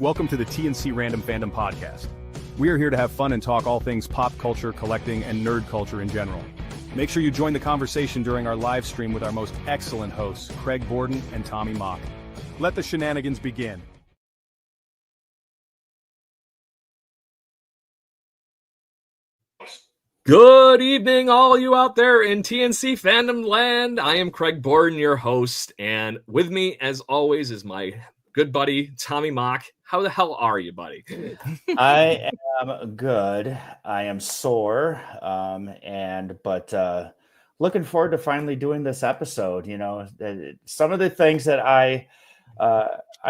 Welcome to the C Random Fandom Podcast. We are here to have fun and talk all things pop culture, collecting, and nerd culture in general. Make sure you join the conversation during our live stream with our most excellent hosts, Craig Borden and Tommy Mock. Let the shenanigans begin. Good evening, all you out there in TNC fandom land. I am Craig Borden, your host, and with me, as always, is my good buddy, Tommy Mock. How the hell are you, buddy? I am good. I am sore, but looking forward to finally doing this episode. You know, some of the things that I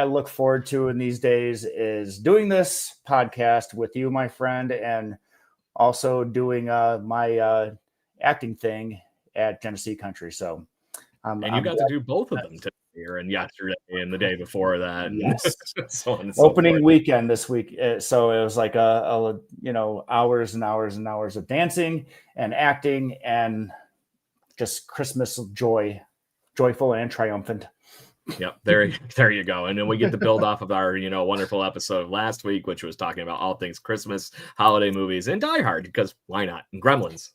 look forward to in these days is doing this podcast with you, my friend, and also doing my acting thing at Genesee Country. So, and you got to do both of them today and yesterday and the day before that. Yes. So on and Opening forth. weekend this week. So it was like hours and hours and hours of dancing and acting and just Christmas joyful and triumphant. Yep, there you go. And then we get to build off of our, wonderful episode of last week, which was talking about all things Christmas, holiday movies, and Die Hard, because why not? And Gremlins.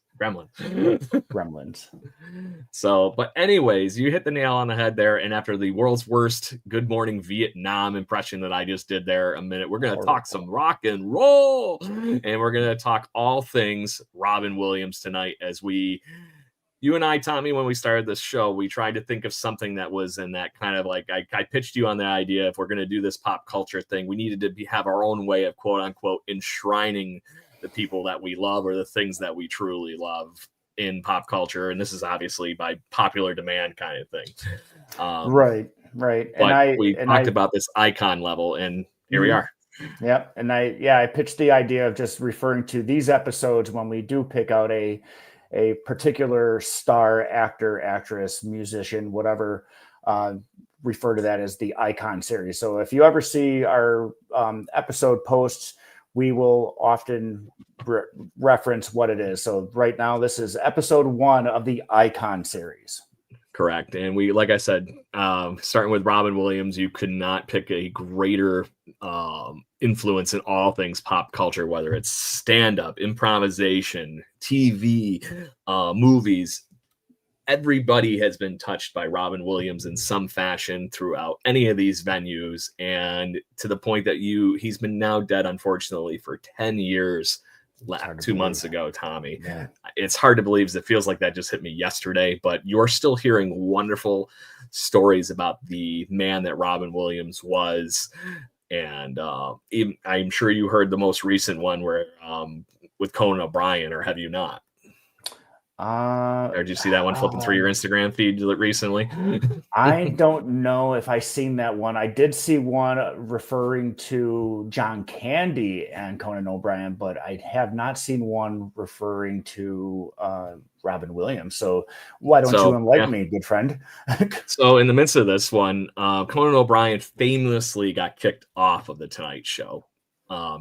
So, but anyways, you hit the nail on the head there. And after the world's worst Good Morning Vietnam impression that I just did there a minute, we're going to talk some rock and roll. And we're going to talk all things Robin Williams tonight as you and I, Tommy, when we started this show, we tried to think of something that was in that kind of like, I pitched you on the idea, if we're going to do this pop culture thing, we needed to have our own way of quote unquote enshrining the people that we love or the things that we truly love in pop culture. And this is obviously by popular demand kind of thing. Right. But we talked about this icon level, and here we are. Yep. And I pitched the idea of just referring to these episodes when we do pick out a particular star, actor, actress, musician, whatever, refer to that as the icon series. So if you ever see our episode posts, we will often reference what it is. So right now, this is episode 1 of the icon series. Correct. And we, like I said, starting with Robin Williams, you could not pick a greater influence in all things pop culture, whether it's stand-up, improvisation, TV, movies. Everybody has been touched by Robin Williams in some fashion throughout any of these venues. And to the point that he's been now dead, unfortunately, for 10 years. 2 months ago, Tommy. Yeah. It's hard to believe. It feels like that just hit me yesterday, but you're still hearing wonderful stories about the man that Robin Williams was. And I'm sure you heard the most recent one where with Conan O'Brien, or have you not? Or did you see that one flipping through your Instagram feed recently? I don't know if I seen that one. I did see one referring to John Candy and Conan O'Brien, but I have not seen one referring to Robin Williams. So why don't you enlighten me, good friend? So in the midst of this one, Conan O'Brien famously got kicked off of The Tonight Show.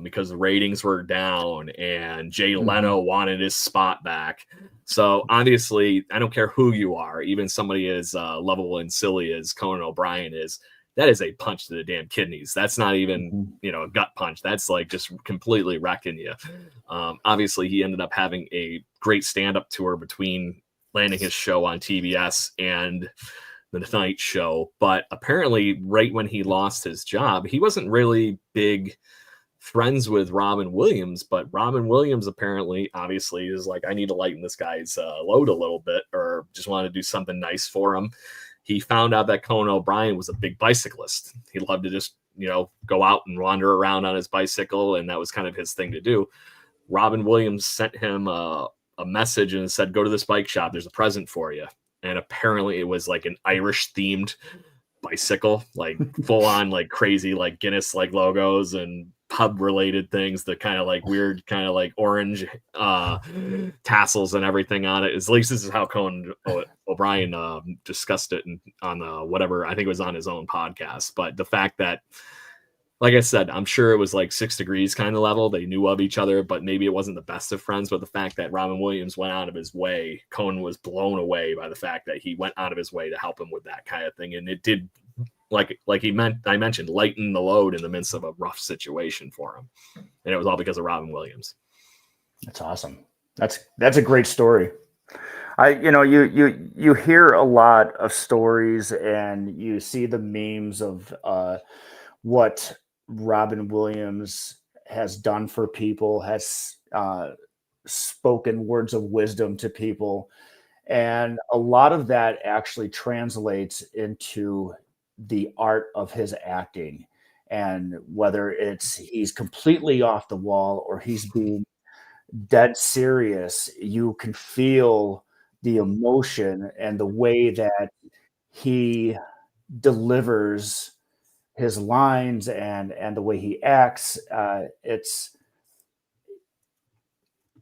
Because the ratings were down and Jay Leno wanted his spot back. So obviously, I don't care who you are, even somebody as lovable and silly as Conan O'Brien is, that is a punch to the damn kidneys. That's not even, a gut punch. That's like just completely wrecking you. Obviously, he ended up having a great stand-up tour between landing his show on TBS and The Tonight Show. But apparently, right when he lost his job, he wasn't really big friends with Robin Williams, but Robin Williams apparently obviously is like, I need to lighten this guy's load a little bit, or just want to do something nice for him. He found out that Conan O'Brien was a big bicyclist. He loved to just, go out and wander around on his bicycle, and that was kind of his thing to do. Robin Williams sent him a message and said, go to this bike shop. There's a present for you. And apparently it was like an Irish themed bicycle, like full on, like crazy, like Guinness, like logos and pub related things, the kind of like weird, kind of like orange tassels and everything on it. At least this is how Conan O'Brien discussed it on whatever, I think it was on his own podcast. But the fact that, like I said, I'm sure it was like 6 degrees kind of level. They knew of each other, but maybe it wasn't the best of friends. But the fact that Robin Williams went out of his way, Conan was blown away by the fact that he went out of his way to help him with that kind of thing. And it did like I mentioned, lighten the load in the midst of a rough situation for him. And it was all because of Robin Williams. That's awesome. That's a great story. You hear a lot of stories and you see the memes of what Robin Williams has done for people, has spoken words of wisdom to people. And a lot of that actually translates into the art of his acting. And whether it's he's completely off the wall or he's being dead serious, you can feel the emotion and the way that he delivers his lines and the way he acts.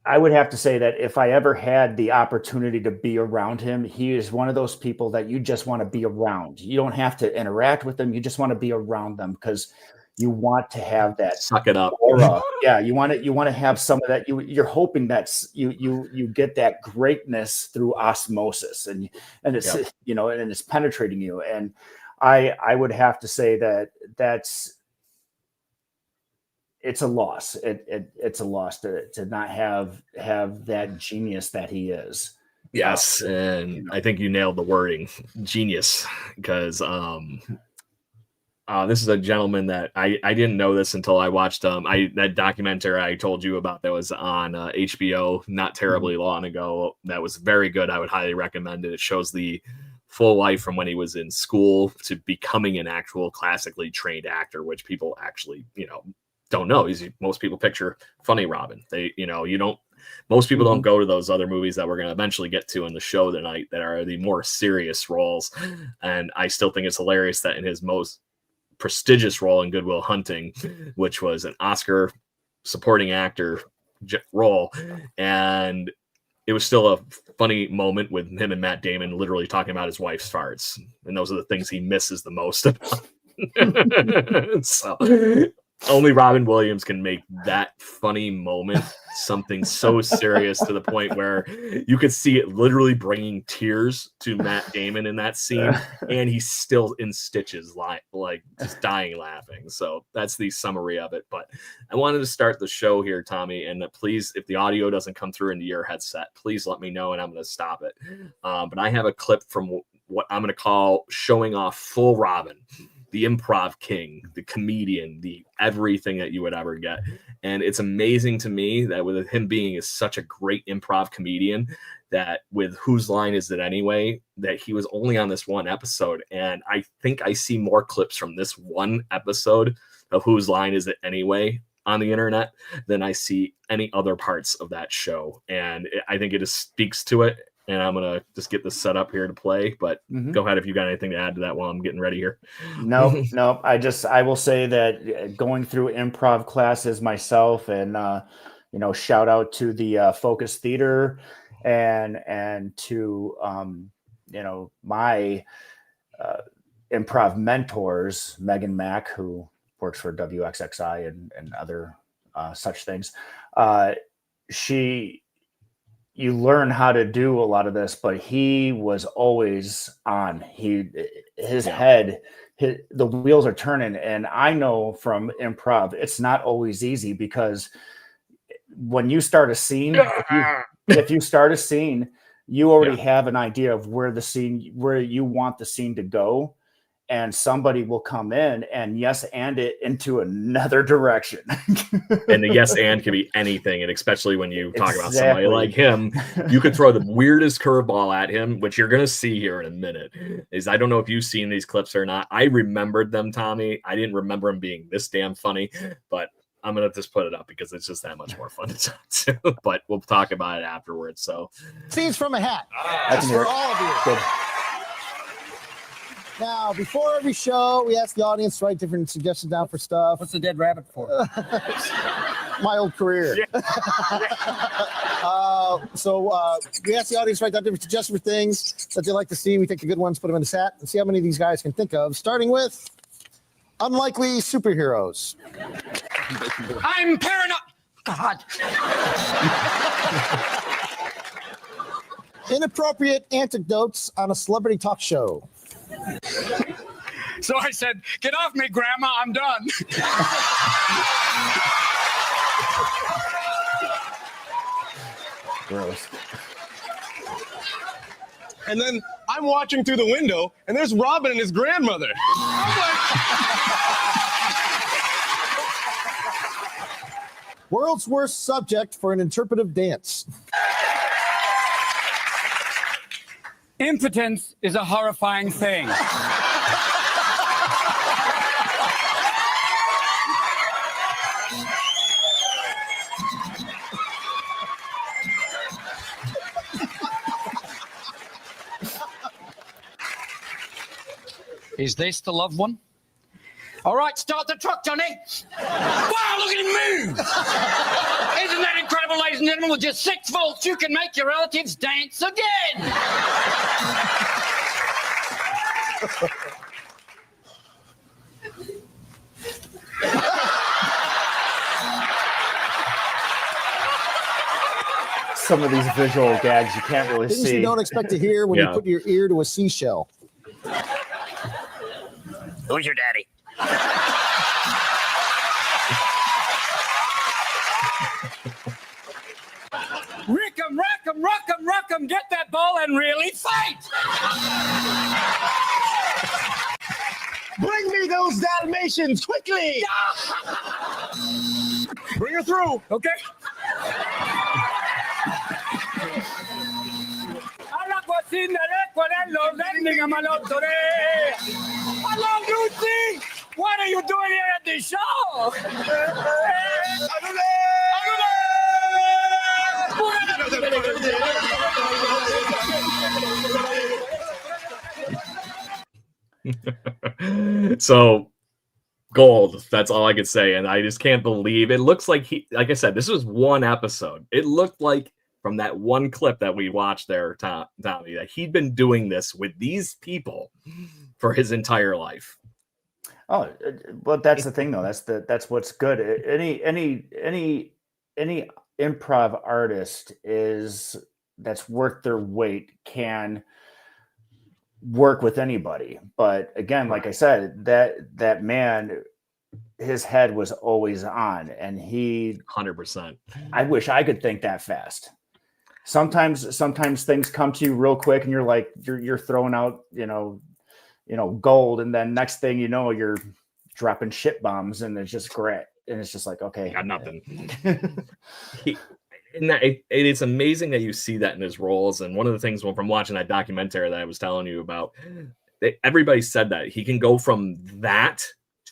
I would have to say that if I ever had the opportunity to be around him, he is one of those people that you just want to be around. You don't have to interact with them. You just want to be around them because you want to have that suck it up aura. Yeah, you want to have some of that. You're hoping that you get that greatness through osmosis, and it's and it's penetrating you. And I would have to say it's a loss. It's a loss to not have that genius that he is. Yes, and I think you nailed the wording, genius, because this is a gentleman that I didn't know this until I watched that documentary I told you about that was on HBO not terribly long ago. That was very good. I would highly recommend it. It shows the full life from when he was in school to becoming an actual classically trained actor, which people actually, don't know. Most people picture funny Robin. Most people don't go to those other movies that we're going to eventually get to in the show tonight that are the more serious roles. And I still think it's hilarious that in his most prestigious role in Good Will Hunting, which was an Oscar supporting actor role, and it was still a funny moment with him and Matt Damon literally talking about his wife's farts, and those are the things he misses the most about. So only Robin Williams can make that funny moment something so serious to the point where you could see it literally bringing tears to Matt Damon in that scene, and he's still in stitches, like just dying laughing. So that's the summary of it. But I wanted to start the show here, Tommy, and please, if the audio doesn't come through into your headset, please let me know, and I'm going to stop it. But I have a clip from what I'm going to call showing off full Robin, the improv king, the comedian, the everything that you would ever get. And it's amazing to me that with him being such a great improv comedian, that with Whose Line Is It Anyway, that he was only on this one episode. And I think I see more clips from this one episode of Whose Line Is It Anyway on the internet than I see any other parts of that show. And I think it just speaks to it. And I'm going to just get this set up here to play, but go ahead if you got anything to add to that while I'm getting ready here. No. I will say that going through improv classes myself, and, shout out to the Focus Theater and to, my improv mentors, Megan Mack, who works for WXXI and other such things. You learn how to do a lot of this, but he was always on. His head, the wheels are turning. And I know from improv, it's not always easy, because when you start a scene, if you start a scene, you already have an idea of where you want the scene to go. And somebody will come in and yes and it into another direction. And the yes and can be anything. And especially when you talk about somebody like him, you could throw the weirdest curveball at him, which you're going to see here in a minute. I don't know if you've seen these clips or not. I remembered them, Tommy. I didn't remember them being this damn funny, but I'm going to just put it up because it's just that much more fun to talk to. But we'll talk about it afterwards. So, Scenes from a hat. That's for all of you. Good. Now, before every show, we ask the audience to write different suggestions down for stuff. What's the dead rabbit for? My old career. So we ask the audience to write down different suggestions for things that they like to see. We take the good ones, put them in the hat, and see how many of these guys can think of. Starting with unlikely superheroes. I'm paranoid. God. Inappropriate anecdotes on a celebrity talk show. So I said, "Get off me, Grandma, I'm done." Gross. And then I'm watching through the window, and there's Robin and his grandmother. I'm like, World's worst subject for an interpretive dance. Impotence is a horrifying thing. Is this the loved one? All right, start the truck, Johnny. Wow, look at him move. Isn't that incredible, ladies and gentlemen? With just 6 volts, you can make your relatives dance again. Some of these visual gags you can't really Things see. you don't expect to hear when you put your ear to a seashell. Who's your daddy? Rick 'em, rack 'em, rock 'em, rock 'em, get that ball and really fight! bring me those Dalmatians quickly. Bring her through. Okay. Hello, Lucy. What are you doing here at the show? So gold, that's all I could say. And I just can't believe it. Looks like like I said, this was one episode. It looked like from that one clip that we watched there, Tommy, that he'd been doing this with these people for his entire life. Oh, well, that's the thing though. That's what's good. Any improv artist that's worth their weight can work with anybody. But again, like I said, that man, his head was always on, and 100%. I wish I could think that fast. Sometimes things come to you real quick, and you're like you're throwing out gold, and then next thing you know, you're dropping shit bombs, and it's just great, and it's just like, okay, got nothing. It's amazing that you see that in his roles. And one of the things from watching that documentary that I was telling you about, everybody said that he can go from that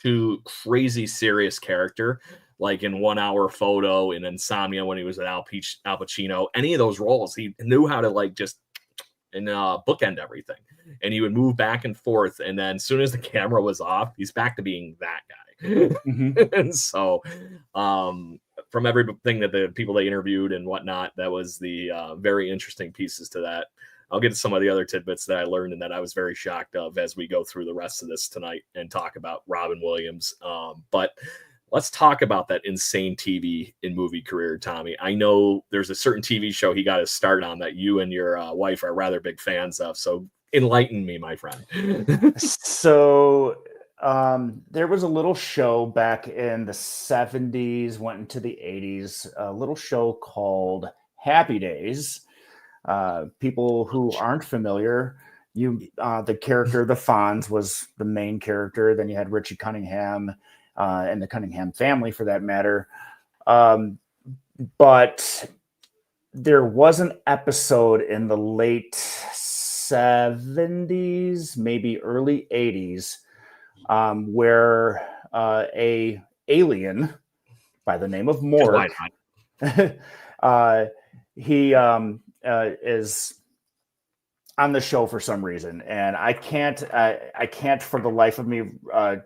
to crazy serious character, like in 1 Hour Photo, in Insomnia when he was at Al Pacino. Any of those roles, he knew how to bookend everything, and he would move back and forth. And then as soon as the camera was off, he's back to being that guy. Mm-hmm. And so, from everything that the people they interviewed and whatnot, that was the very interesting pieces to that. I'll get to some of the other tidbits that I learned and that I was very shocked of as we go through the rest of this tonight and talk about Robin Williams. But let's talk about that insane TV and movie career, Tommy. I know there's a certain TV show he got his start on that you and your wife are rather big fans of. So enlighten me, my friend. So there was a little show back in the 70s, went into the 80s, a little show called Happy Days. People who aren't familiar, the character, the Fonz, was the main character. Then you had Richie Cunningham and the Cunningham family, for that matter. But there was an episode in the late 70s, maybe early 80s, where a alien by the name of Mork, he is on the show for some reason, and I can't for the life of me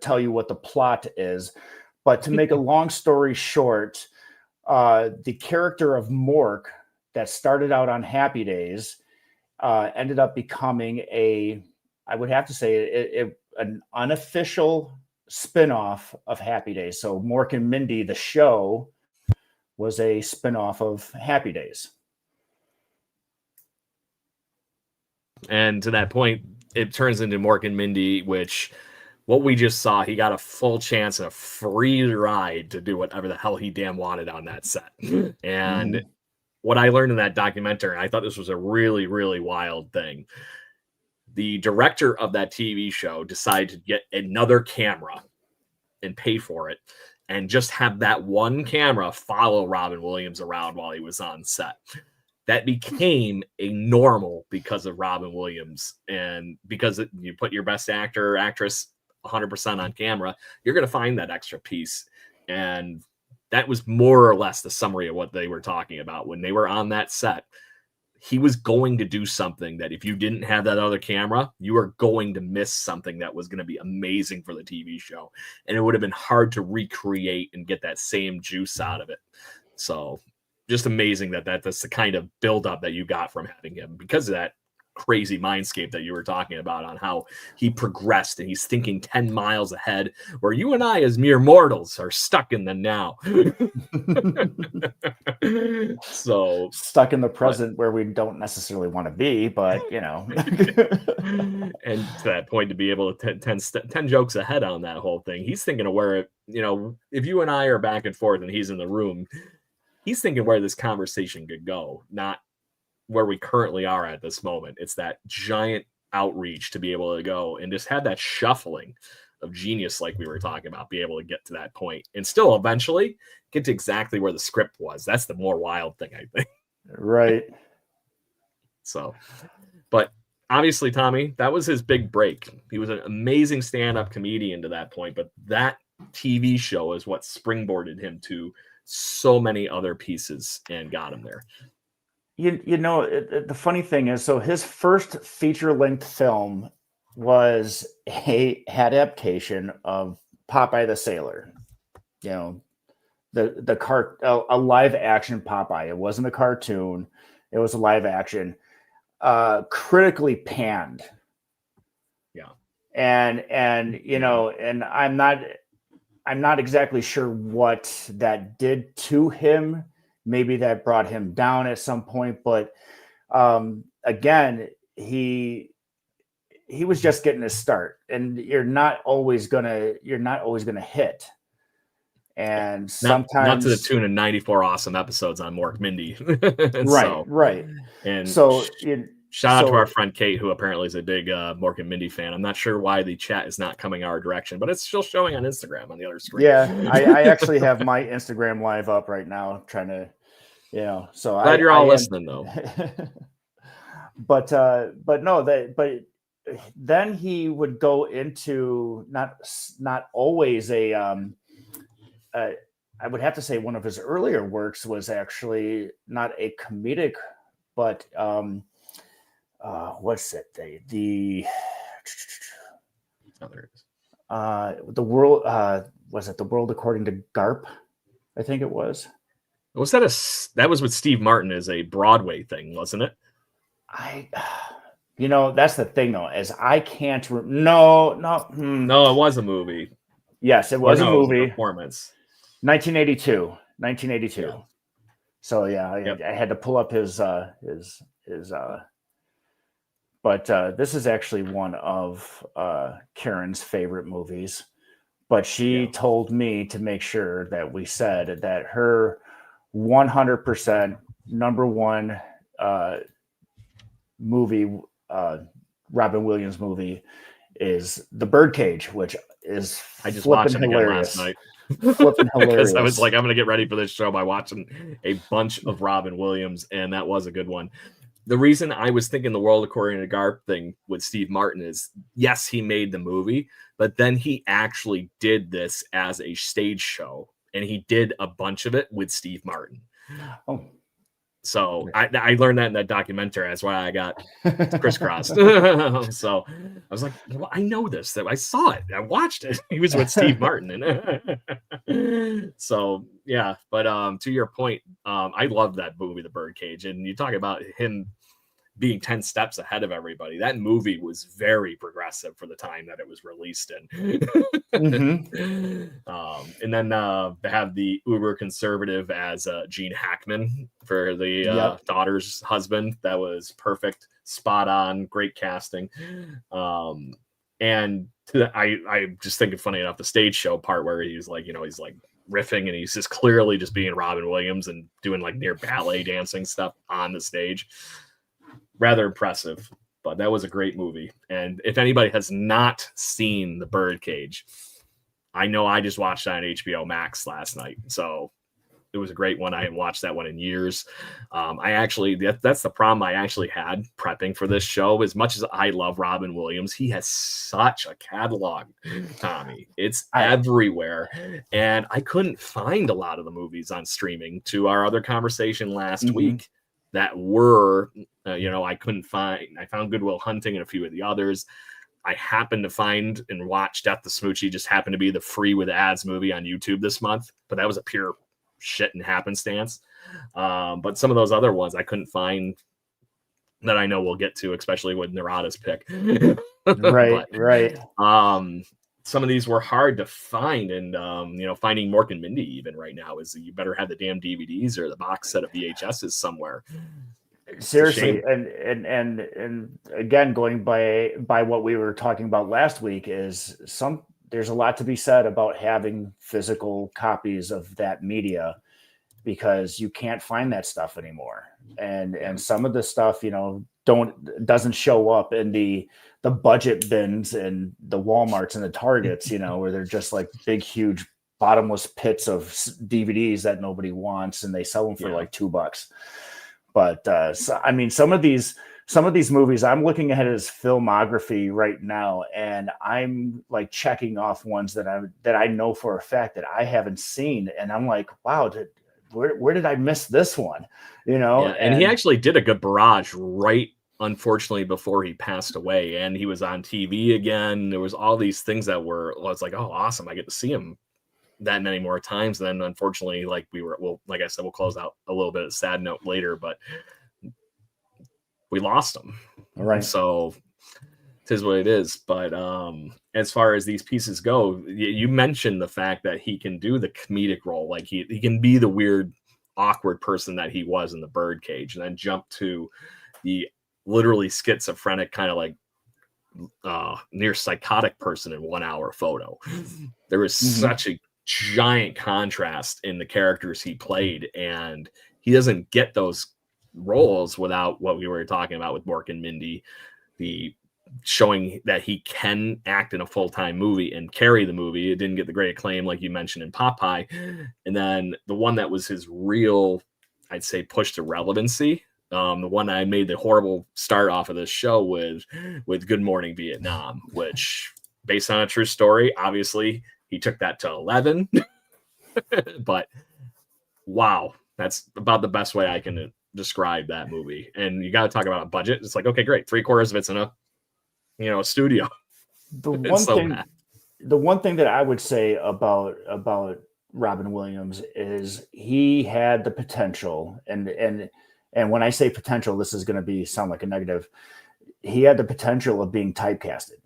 tell you what the plot is. But to make a long story short, the character of Mork that started out on Happy Days ended up becoming I would have to say an unofficial spinoff of Happy Days. So Mork and Mindy, the show, was a spinoff of Happy Days. And to that point, it turns into Mork and Mindy, which what we just saw, he got a full chance and a free ride to do whatever the hell he damn wanted on that set. And what I learned in that documentary, and I thought this was a really, really wild thing. The director of that TV show decided to get another camera and pay for it and just have that one camera follow Robin Williams around while he was on set. That became a normal because of Robin Williams. And because you put your best actor or actress 100% on camera, you're going to find that extra piece. And that was more or less the summary of what they were talking about. When they were on that set, he was going to do something that if you didn't have that other camera, you were going to miss something that was going to be amazing for the TV show. And it would have been hard to recreate and get that same juice out of it. So just amazing that's the kind of buildup that you got from having him because of that crazy mindscape that you were talking about on how he progressed and he's thinking 10 miles ahead, where you and I as mere mortals are stuck in the now. So stuck in the present where we don't necessarily want to be, but and to that point, to be able to 10 jokes ahead on that whole thing, he's thinking of where, if you and I are back and forth and he's in the room, he's thinking where this conversation could go, not where we currently are at this moment. It's that giant outreach to be able to go and just have that shuffling of genius, like we were talking about, be able to get to that point and still eventually get to exactly where the script was. That's the more wild thing, I think. Right. So, but obviously, Tommy, that was his big break. He was an amazing stand-up comedian to that point, but that TV show is what springboarded him to so many other pieces and got him there. The funny thing is, so his first feature-length film was a adaptation of Popeye the Sailor. A live action Popeye. It wasn't a cartoon. It was a live action. Critically panned. Yeah. And I'm not exactly sure what that did to him. Maybe that brought him down at some point, but again, he was just getting his start, and you're not always gonna hit. And sometimes not to the tune of 94 awesome episodes on Mork Mindy. Right. And so shout out to our friend Kate, who apparently is a big Mork and Mindy fan. I'm not sure why the chat is not coming our direction, but it's still showing on Instagram on the other screen. Yeah, I actually have my Instagram live up right now, trying to, So glad you're all listening, though. But then he would go into not always I would have to say one of his earlier works was actually not a comedic, but what's it? The world was it The World According to Garp? I think it was. That was with Steve Martin as a Broadway thing, wasn't it? That's the thing though, as I can't. No, it was a movie. Yes, it was a movie. It was a performance. 1982. Yeah. So yeah, I had to pull up his but this is actually one of Karen's favorite movies. But she told me to make sure that we said that her 100% number one movie, Robin Williams movie, is The Birdcage, which is I just watched it again last night. Flipping hilarious. Because I was like, I'm going to get ready for this show by watching a bunch of Robin Williams, and that was a good one. The reason I was thinking The World According to Garp thing with Steve Martin is, yes, he made the movie, but then he actually did this as a stage show, and he did a bunch of it with Steve Martin. Oh. So I learned that in that documentary. That's why I got crisscrossed. So I was like, well, I know this. I saw it. I watched it. He was with Steve Martin. So yeah, but to your point, I love that movie, The Birdcage. And you talk about him being 10 steps ahead of everybody. That movie was very progressive for the time that it was released in. And then they have the uber conservative as Gene Hackman for the daughter's husband. That was perfect, spot on, great casting. And And I just think it's funny enough, the stage show part where he's like, he's like riffing and he's just clearly just being Robin Williams and doing like near ballet dancing stuff on the stage. Rather impressive, but that was a great movie. And if anybody has not seen The Birdcage, I know I just watched that on HBO Max last night. So it was a great one. I haven't watched that one in years. That's the problem I actually had prepping for this show. As much as I love Robin Williams, he has such a catalog, Tommy. It's everywhere. And I couldn't find a lot of the movies on streaming, to our other conversation last week, that were, I couldn't find. I found Good Will Hunting and a few of the others. I happened to find and watch Death to Smoochie, just happened to be the free with ads movie on YouTube this month. But that was a pure shit and happenstance. But some of those other ones I couldn't find that I know we'll get to, especially with Narada's pick. Right. Some of these were hard to find, and finding Mork and Mindy even right now is you better have the damn DVDs or the box set of VHSs somewhere. Seriously, and again, going by what we were talking about last week, is there's a lot to be said about having physical copies of that media, because you can't find that stuff anymore. And some of the stuff, doesn't show up in the budget bins and the Walmarts and the Targets, where they're just like big, huge, bottomless pits of DVDs that nobody wants, and they sell them for like $2. But some of these movies, I'm looking at his filmography right now, and I'm like checking off ones that I know for a fact that I haven't seen, and I'm like, wow, where did I miss this one? And he actually did a good barrage right, unfortunately, before he passed away, and he was on TV again. There was all these things that was like, oh, awesome, I get to see him that many more times. And then unfortunately, like I said, we'll close out a little bit of a sad note later, but we lost him. All right. So it is what it is. But as far as these pieces go, you mentioned the fact that he can do the comedic role. Like he can be the weird, awkward person that he was in The Birdcage, and then jump to the literally schizophrenic kind of like near psychotic person in 1 Hour Photo. There was such a giant contrast in the characters he played, and he doesn't get those roles without what we were talking about with Mork and Mindy, the showing that he can act in a full-time movie and carry the movie. It didn't get the great acclaim like you mentioned in Popeye. And then the one that was his real, I'd say, push to relevancy, the one I made the horrible start off of this show with Good Morning Vietnam, which based on a true story, obviously he took that to 11, but wow, that's about the best way I can describe that movie. And you got to talk about a budget. It's like, okay, great. 3/4 of it's in a studio. The one thing that I would say about Robin Williams is he had the potential, and when I say potential, this is going to sound like a negative. He had the potential of being typecasted.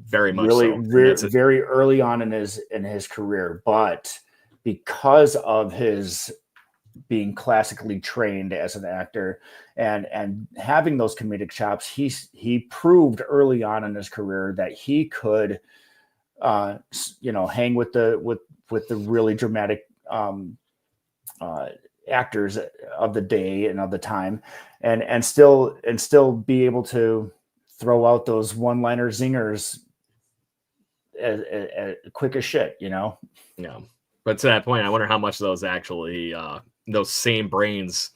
Very much really, so. Very early on in his career, but because of his being classically trained as an actor and having those comedic chops, he proved early on in his career that he could, hang with the really dramatic actors of the day and of the time, and still be able to throw out those one-liner zingers as quick as shit, Yeah. But to that point, I wonder how much those actually, those same brains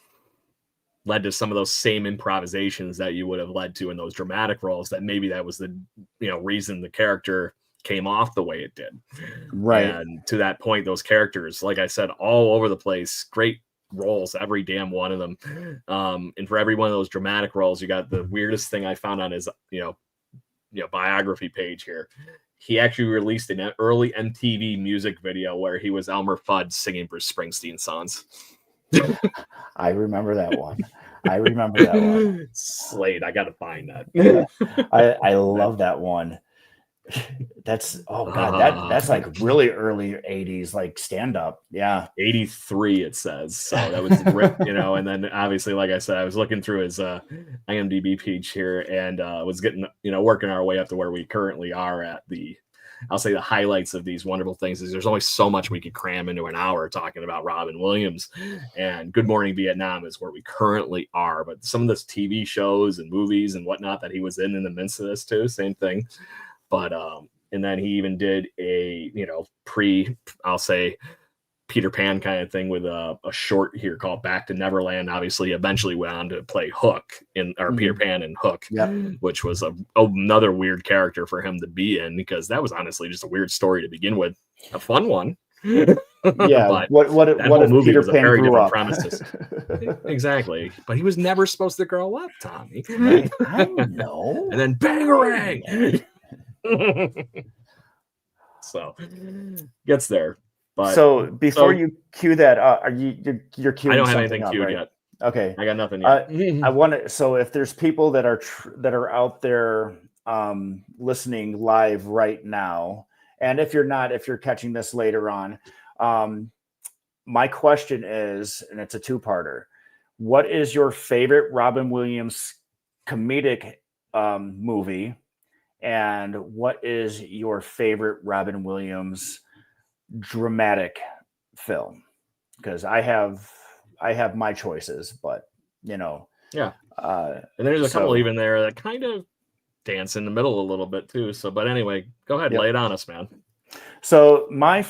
led to some of those same improvisations that you would have led to in those dramatic roles, that maybe that was the, reason the character came off the way it did. Right. And to that point, those characters, like I said, all over the place, great roles, every damn one of them. And for every one of those dramatic roles, you got the weirdest thing I found on his, biography page here. He actually released an early MTV music video where he was Elmer Fudd singing Bruce Springsteen songs. I remember that one. Slade, I got to find that. I love that one. That's that's like really early 80s, like stand up. Yeah. 83 it says. So that was you know, and then obviously, like I said, I was looking through his IMDb page here and was getting, you know, working our way up to where we currently are at I'll say the highlights of these wonderful things is there's only so much we could cram into an hour talking about Robin Williams, and Good Morning Vietnam is where we currently are. But some of this TV shows and movies and whatnot that he was in the midst of this too, same thing. But and then he even did a, you know, I'll say Peter Pan kind of thing with a short here called Back to Neverland. Obviously, eventually went on to play Hook Peter Pan and Hook, which was another weird character for him to be in, because that was honestly just a weird story to begin with, a fun one. Yeah, but what if movie Peter was Pan a very grew different up? premises. Exactly, but he was never supposed to grow up, Tommy. I know. And then bangarang. So gets there. But so before you cue that, you're queuing? I don't have something anything up, queued right? yet. Okay, I got nothing yet. I want to. So if there's people that are out there listening live right now, and if you're catching this later on, my question is, and it's a two-parter: what is your favorite Robin Williams comedic movie, and what is your favorite Robin Williams dramatic film? Because I have my choices, but you know, and there's a couple even there that kind of dance in the middle a little bit too. So, but anyway, go ahead, lay it on us, man. So my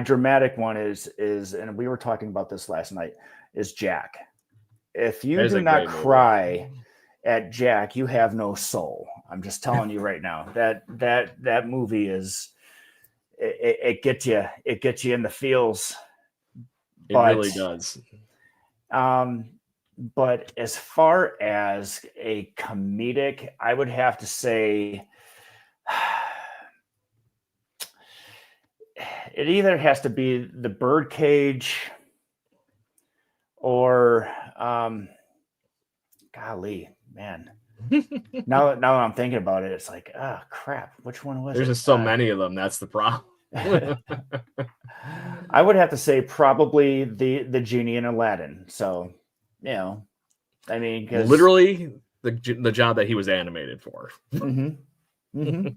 dramatic one is, and we were talking about this last night, is Jack. If you do not cry at Jack, you have no soul. I'm just telling you right now, that movie is. It gets you in the feels. It really does. But as far as a comedic, I would have to say it either has to be The Birdcage or golly, man. Now that I'm thinking about it, it's like, oh crap, which one was There's it? just so many of them. That's the problem. I would have to say probably the Genie in Aladdin. So, you know, I mean, literally the job that he was animated for. You're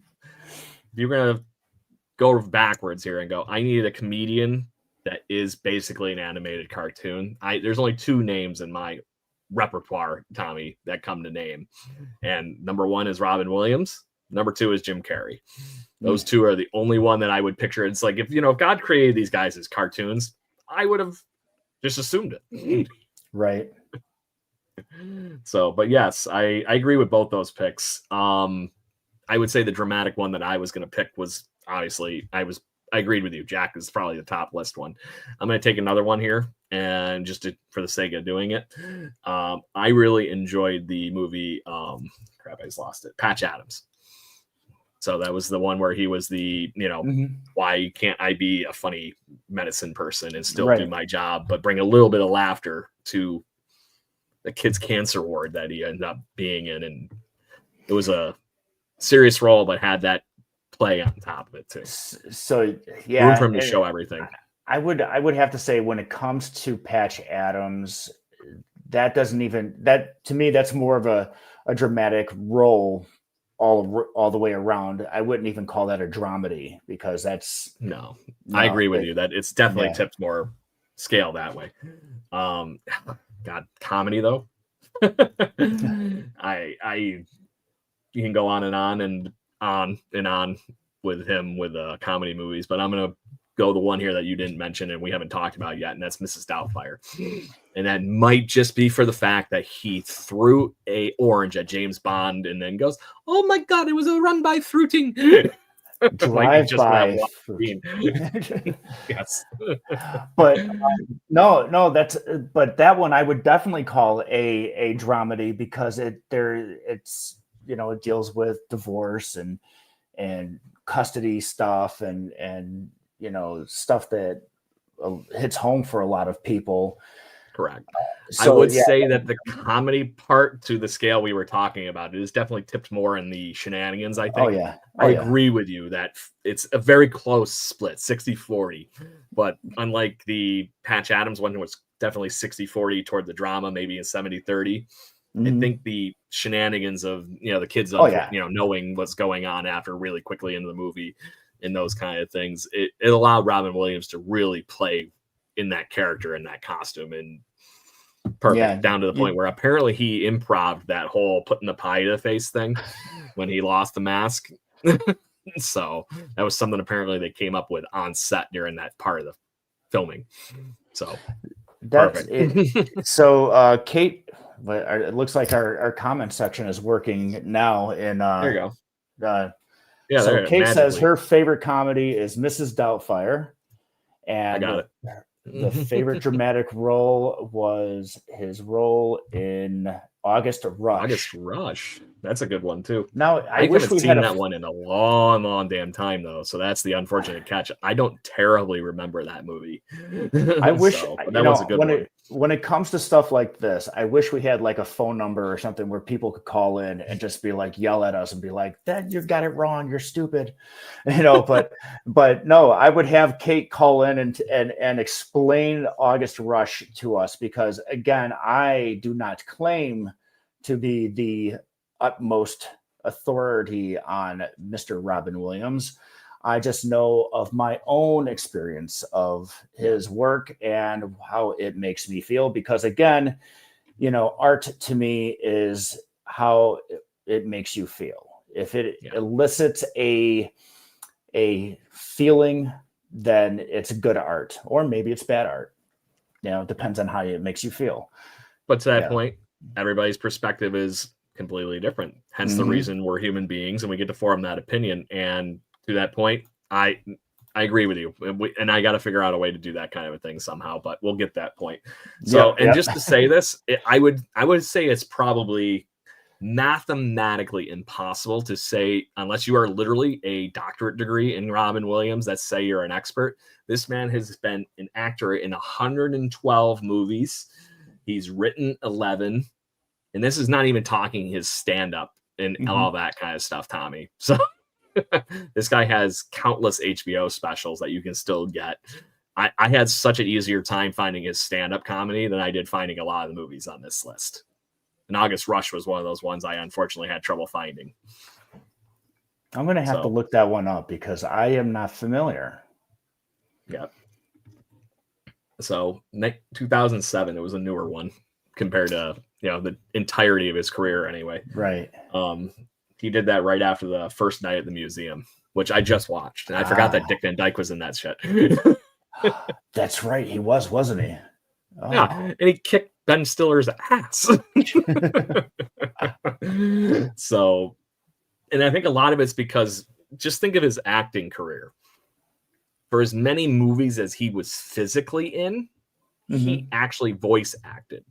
gonna go backwards here and go, I need a comedian that is basically an animated cartoon. There's only two names in my repertoire, Tommy, that come to name, and number one is Robin Williams, number two is Jim Carrey. Those two are the only one that I would picture. It's like, if God created these guys as cartoons, I would have just assumed it. Right. So, but yes, I agree with both those picks. I would say the dramatic one that I was going to pick was, obviously, I agreed with you. Jack is probably the top list one. I'm going to take another one here, and just for the sake of doing it, I really enjoyed the movie. I just lost it. Patch Adams. So that was the one where he was the, why can't I be a funny medicine person and still do my job, but bring a little bit of laughter to the kids' cancer ward that he ended up being in. And it was a serious role, but had that play on top of it too. So yeah, room for him to show everything. I would have to say, when it comes to Patch Adams, that to me, that's more of a dramatic role all the way around. I wouldn't even call that a dramedy, because that's I agree with you that it's definitely tipped more scale that way. God, comedy though. I you can go on and on with him with comedy movies, but I'm gonna go the one here that you didn't mention and we haven't talked about yet, and that's Mrs. Doubtfire. And that might just be for the fact that he threw a orange at James Bond and then goes, "Oh my God, it was a run by fruiting." Drive by. Yes. But no, but that one I would definitely call a dramedy, because it deals with divorce and custody stuff and stuff that hits home for a lot of people. Correct. So, I would yeah. say that the comedy part to the scale we were talking about, it is definitely tipped more in the shenanigans, I think. Oh yeah. I agree with you that it's a very close split, 60-40. But unlike the Patch Adams one, was definitely 60-40 toward the drama, maybe a 70-30. I think the shenanigans of, the kids, knowing what's going on after really quickly into the movie and those kind of things, it allowed Robin Williams to really play in that character and that costume, and perfect, down to the point where apparently he improv'd that whole putting the pie to the face thing when he lost the mask. So that was something apparently they came up with on set during that part of the filming. So that's perfect. it. So Kate, it looks like our comment section is working now. And there you go. So Kate says her favorite comedy is Mrs. Doubtfire, and I got it. The favorite dramatic role was his role in August Rush. August Rush. That's a good one too. Now I wish haven't we seen had that one in a long damn time though. So that's the unfortunate catch. I don't terribly remember that movie. I wish that was a good one. When it comes to stuff like this, I wish we had like a phone number or something where people could call in and just be like, yell at us and be like, "That you've got it wrong. You're stupid," But no, I would have Kate call in and explain August Rush to us, because again, I do not claim to be the utmost authority on Mr. Robin Williams. I just know of my own experience of his work and how it makes me feel, because again, art to me is how it makes you feel. If it elicits a feeling, then it's good art, or maybe it's bad art. It depends on how it makes you feel. But to that point, everybody's perspective is completely different. Hence the reason we're human beings and we get to form that opinion. And to that point, I agree with you. And I got to figure out a way to do that kind of a thing somehow, but we'll get that point. So, just to say this, I would say it's probably mathematically impossible to say, unless you are literally a doctorate degree in Robin Williams, that say you're an expert. This man has been an actor in 112 movies. He's written 11, and this is not even talking his stand-up and all that kind of stuff, Tommy. So this guy has countless HBO specials that you can still get. I had such an easier time finding his stand-up comedy than I did finding a lot of the movies on this list. And August Rush was one of those ones I unfortunately had trouble finding. I'm going to have to look that one up because I am not familiar. Yeah. So 2007, it was a newer one compared to, the entirety of his career anyway. Right. He did that right after the first night at the museum, which I just watched. And I forgot that Dick Van Dyke was in that shit. That's right. He was, wasn't he? Oh. Yeah. And he kicked Ben Stiller's ass. So, and I think a lot of it's because just think of his acting career. For as many movies as he was physically in, he actually voice acted.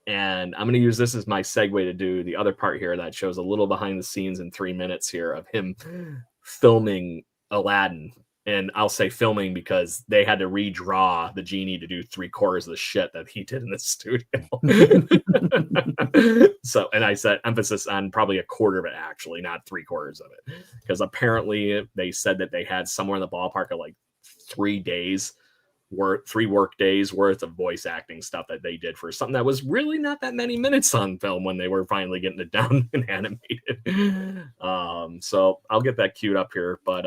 And I'm going to use this as my segue to do the other part here that shows a little behind the scenes in 3 minutes here of him filming Aladdin. And I'll say filming because they had to redraw the genie to do 3/4 of the shit that he did in the studio. So, and I said emphasis on probably 1/4 of it, actually, not 3/4 of it. Because apparently they said that they had somewhere in the ballpark of like 3 work days worth of voice acting stuff that they did for something that was really not that many minutes on film when they were finally getting it down and animated. So I'll get that queued up here. But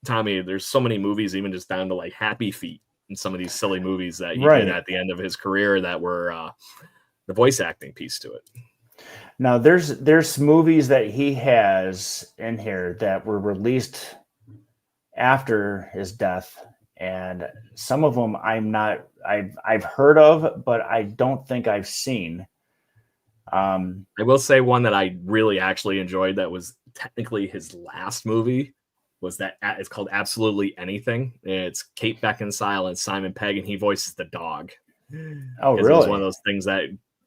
Tommy, there's so many movies, even just down to like Happy Feet and some of these silly movies that he did at the end of his career that were the voice acting piece to it. Now there's movies that he has in here that were released after his death, and some of them I've heard of, but I don't think I've seen. I will say one that I really actually enjoyed that was technically his last movie was that it's called Absolutely Anything. It's Kate Beckinsale and Simon Pegg, and he voices the dog. Oh, really? It was one of those things that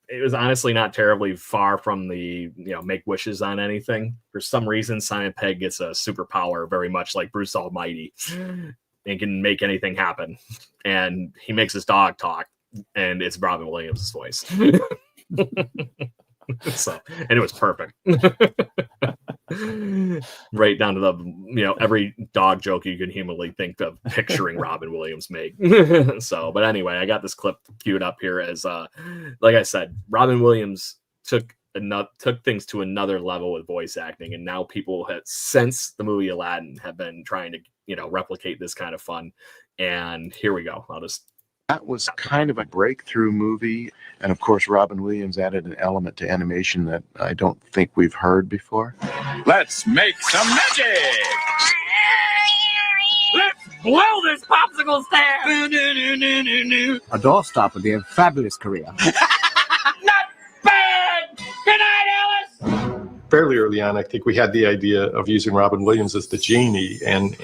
it was honestly not terribly far from the, make wishes on anything. For some reason, Simon Pegg gets a superpower very much like Bruce Almighty and can make anything happen. And he makes his dog talk. and it's Robin Williams' voice. So, and it was perfect. Right down to the, every dog joke you can humanly think of picturing Robin Williams make. So, but anyway, I got this clip queued up here as, like I said, Robin Williams took things to another level with voice acting, and now people have, since the movie Aladdin, have been trying to, replicate this kind of fun. And here we go. That was kind of a breakthrough movie. And of course, Robin Williams added an element to animation that I don't think we've heard before. Let's make some magic! Let's blow this popsicle stand! A doorstop would be a fabulous career. Not bad! Good night, Alice! Fairly early on, I think we had the idea of using Robin Williams as the genie, and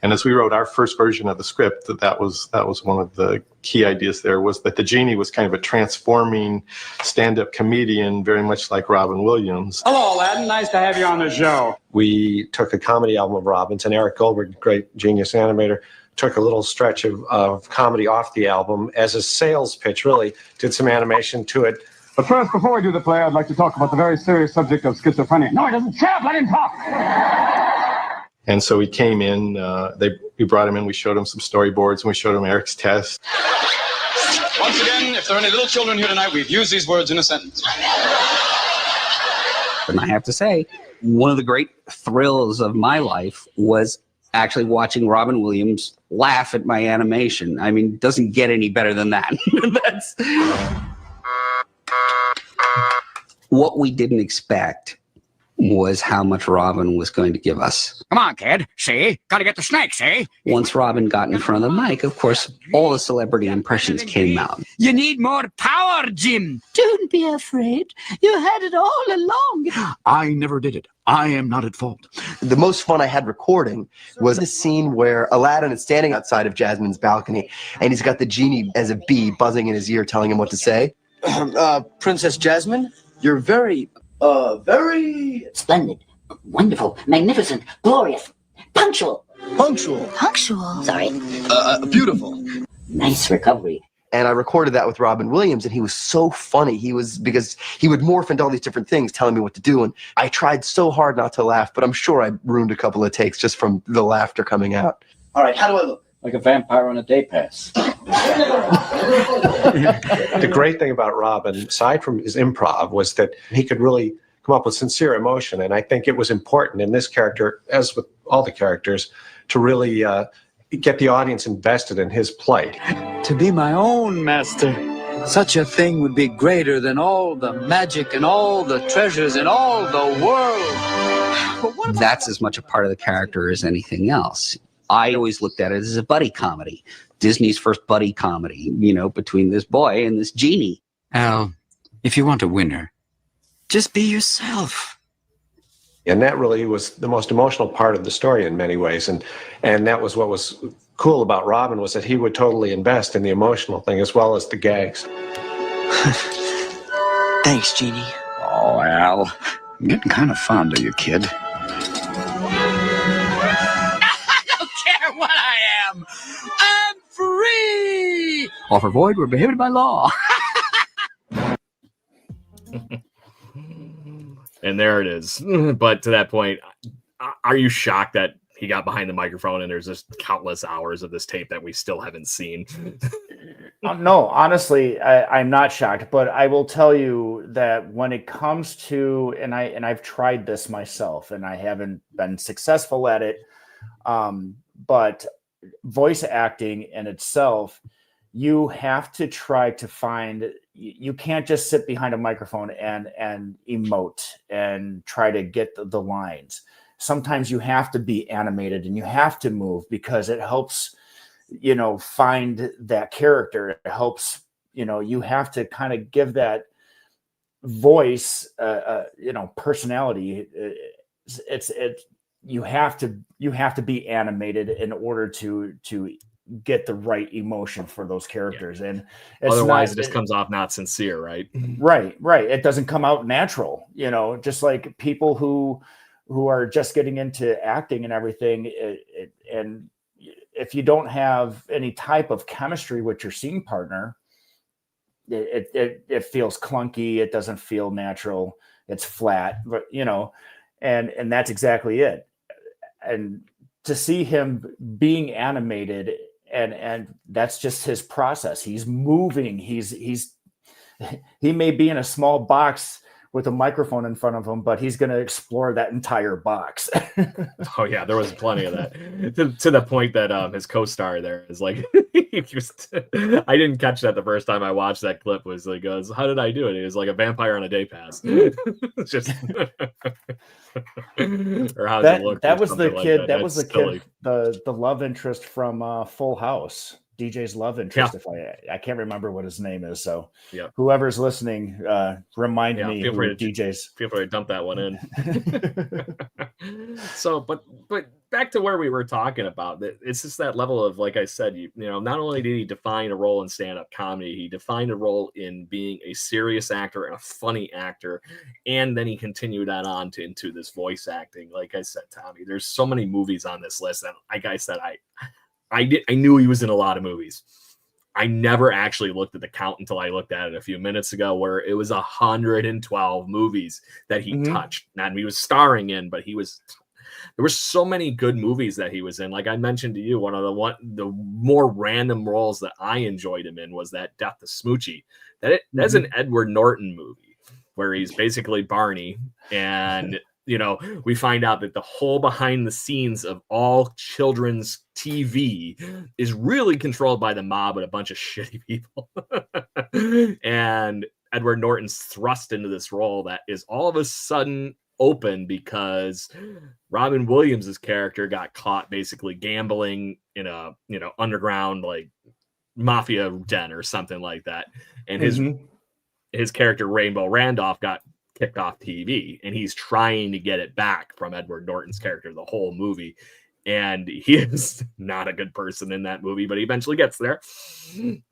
as we wrote our first version of the script, that was one of the key ideas. There was that the genie was kind of a transforming stand-up comedian, very much like Robin Williams. Hello, Aladdin. Nice to have you on the show. We took a comedy album of Robin's, and Eric Goldberg, great genius animator, took a little stretch of comedy off the album as a sales pitch. Really did some animation to it. But first, before we do the play, I'd like to talk about the very serious subject of schizophrenia. No, he doesn't. Shut up, let him talk. And so he came in, we brought him in, we showed him some storyboards, and we showed him Eric's test. Once again, if there are any little children here tonight, we've used these words in a sentence. And I have to say, one of the great thrills of my life was actually watching Robin Williams laugh at my animation. I mean, it doesn't get any better than that. That's what we didn't expect was how much Robin was going to give us. Come on, kid. See? Gotta get the snake, see? Once Robin got in front of the mic, of course, all the celebrity impressions came out. You need more power, Jim. Don't be afraid. You had it all along. I never did it. I am not at fault. The most fun I had recording was the scene where Aladdin is standing outside of Jasmine's balcony, and he's got the genie as a bee buzzing in his ear, telling him what to say. Princess Jasmine, you're very splendid, wonderful, magnificent, glorious, punctual. Punctual? Sorry. Beautiful. Nice recovery. And I recorded that with Robin Williams, and he was so funny. Because he would morph into all these different things, telling me what to do. And I tried so hard not to laugh, but I'm sure I ruined a couple of takes just from the laughter coming out. All right, how do I look? Like a vampire on a day pass. The great thing about Robin, aside from his improv, was that he could really come up with sincere emotion. And I think it was important in this character, as with all the characters, to really get the audience invested in his plight. To be my own master, such a thing would be greater than all the magic and all the treasures in all the world. That's as much a part of the character as anything else. I always looked at it as a buddy comedy. Disney's first buddy comedy, between this boy and this genie. Al, if you want a winner, just be yourself. And that really was the most emotional part of the story in many ways. And that was what was cool about Robin, was that he would totally invest in the emotional thing as well as the gags. Thanks, Genie. Oh, Al, I'm getting kind of fond of you, kid. What I am. I'm free. Offer void, we're prohibited by law. And there it is. But to that point, are you shocked that he got behind the microphone and there's just countless hours of this tape that we still haven't seen? No, honestly, I'm not shocked, but I will tell you that when it comes to, and I've tried this myself and I haven't been successful at it, but voice acting in itself, you have to try to find, you can't just sit behind a microphone and emote and try to get the lines. Sometimes you have to be animated and you have to move because it helps, find that character. It helps, you have to kind of give that voice, personality. You have to be animated in order to get the right emotion for those characters. And otherwise it just comes off not sincere, right? Right. It doesn't come out natural, just like people who are just getting into acting and everything. And if you don't have any type of chemistry with your scene partner, it feels clunky. It doesn't feel natural. It's flat, but and that's exactly it. And to see him being animated, and that's just his process. He's moving. He may be in a small box with a microphone in front of him, but he's going to explore that entire box. Oh yeah, there was plenty of that to the point that his co-star there is like, I didn't catch that the first time I watched that clip. Was like, goes, how did I do it? It was like a vampire on a day pass. It's just or how does it look? That was the like kid. That was the silly. kid. The love interest from Full House. DJ's love interest. If I can't remember what his name is, so whoever's listening, remind me. Feel free to DJ's. Feel free to dump that one in. So, but back to where we were talking about, it's just that level of, like I said, not only did he define a role in stand-up comedy, he defined a role in being a serious actor and a funny actor, and then he continued that on into this voice acting. Like I said, Tommy, there's so many movies on this list that, like I said, I knew he was in a lot of movies. I never actually looked at the count until I looked at it a few minutes ago, where it was 112 movies that he touched. Not he was starring in, but there were so many good movies that he was in. Like I mentioned to you, one of the more random roles that I enjoyed him in was that Death to Smoochie. That's an Edward Norton movie where he's basically Barney, and we find out that the whole behind the scenes of all children's TV is really controlled by the mob and a bunch of shitty people. And Edward Norton's thrust into this role that is all of a sudden open because Robin Williams' character got caught basically gambling in a, underground like mafia den or something like that. And his character Rainbow Randolph got kicked off TV, and he's trying to get it back from Edward Norton's character the whole movie, and he is not a good person in that movie, but he eventually gets there,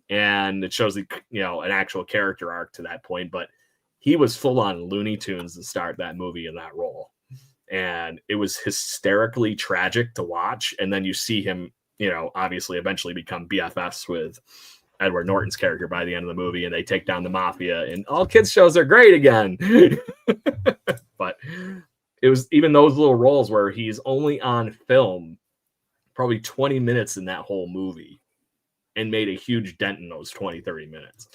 and it shows an actual character arc to that point. But he was full on Looney Tunes to start that movie in that role, and it was hysterically tragic to watch. And then you see him obviously eventually become BFFs with Edward Norton's character by the end of the movie, and they take down the mafia, and all kids shows are great again. But it was even those little roles where he's only on film probably 20 minutes in that whole movie and made a huge dent in those 20-30 minutes.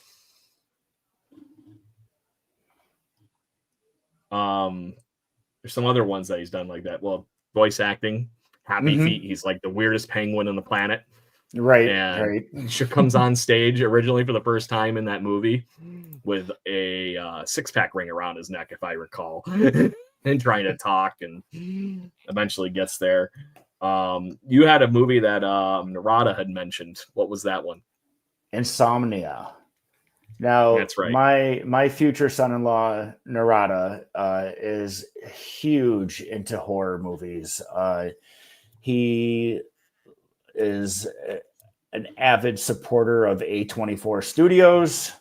There's some other ones that he's done like that. Well, voice acting, Happy Feet, he's like the weirdest penguin on the planet. Right. She comes on stage originally for the first time in that movie with a six-pack ring around his neck, if I recall, and trying to talk, and eventually gets there. You had a movie that Narada had mentioned. What was that one? Insomnia. Now, that's right. My future son-in-law Narada is huge into horror movies. He is an avid supporter of A24 Studios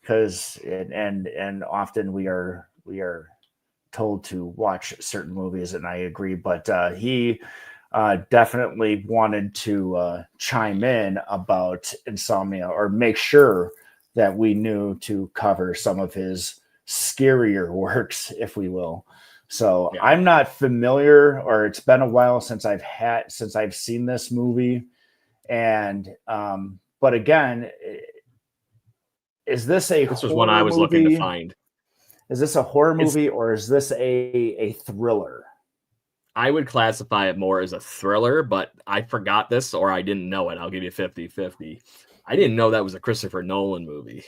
because and often we are told to watch certain movies, and I agree, but he definitely wanted to chime in about Insomnia, or make sure that we knew to cover some of his scarier works, if we will. So I'm not familiar, or it's been a while since I've seen this movie. And but again, is this a this was one I was looking to find. Is this a horror movie, or is this a thriller? I would classify it more as a thriller, but I forgot this, or I didn't know it. I'll give you 50-50. I didn't know that was a Christopher Nolan movie.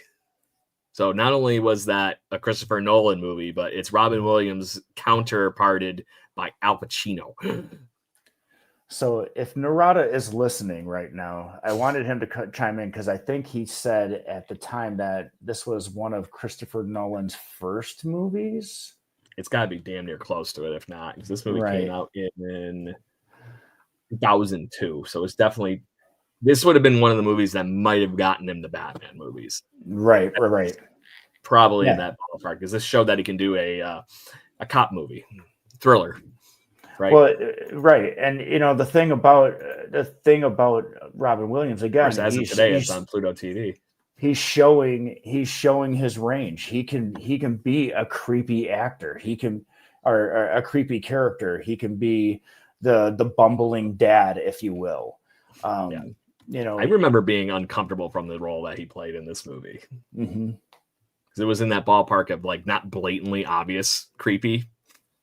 So not only was that a Christopher Nolan movie, but it's Robin Williams counterparted by Al Pacino. So if Narada is listening right now, I wanted him to chime in, because I think he said at the time that this was one of Christopher Nolan's first movies. It's got to be damn near close to it, if not, because this movie came out in 2002. So it's definitely, this would have been one of the movies that might have gotten him the Batman movies. Right. Probably in that ballpark, because this showed that he can do a cop movie, thriller. Right. Well, right. And the thing about Robin Williams, again, as of today, it's on Pluto TV. he's showing his range. He can be a creepy actor. Or a creepy character. He can be the bumbling dad, if you will. You know, I remember being uncomfortable from the role that he played in this movie. Mm-hmm. It was in that ballpark of like not blatantly obvious creepy,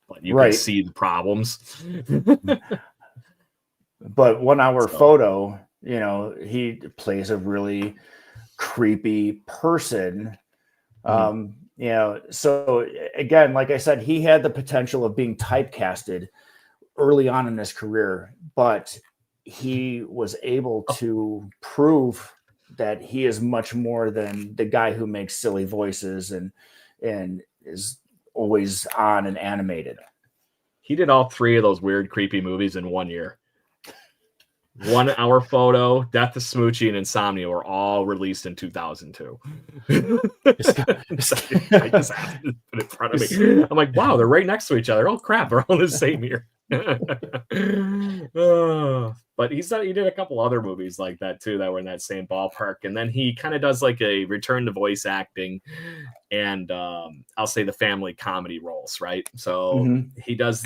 but you Right. can see the problems. But 1 Hour Photo, you know, he plays a really creepy person. You know, so again, like I said, he had the potential of being typecasted early on in his career, but he was able to prove that he is much more than the guy who makes silly voices and is always on and animated. He did all three of those weird, creepy movies in 1 year. 1 Hour Photo, Death to Smoochie, and Insomnia were all released in 2002. I just have to put it in front of me. I'm like, wow, they're right next to each other. Oh crap, they're all in the same year. But he did a couple other movies like that too that were in that same ballpark. And then he kind of does like a return to voice acting and I'll say the family comedy roles, right? So he does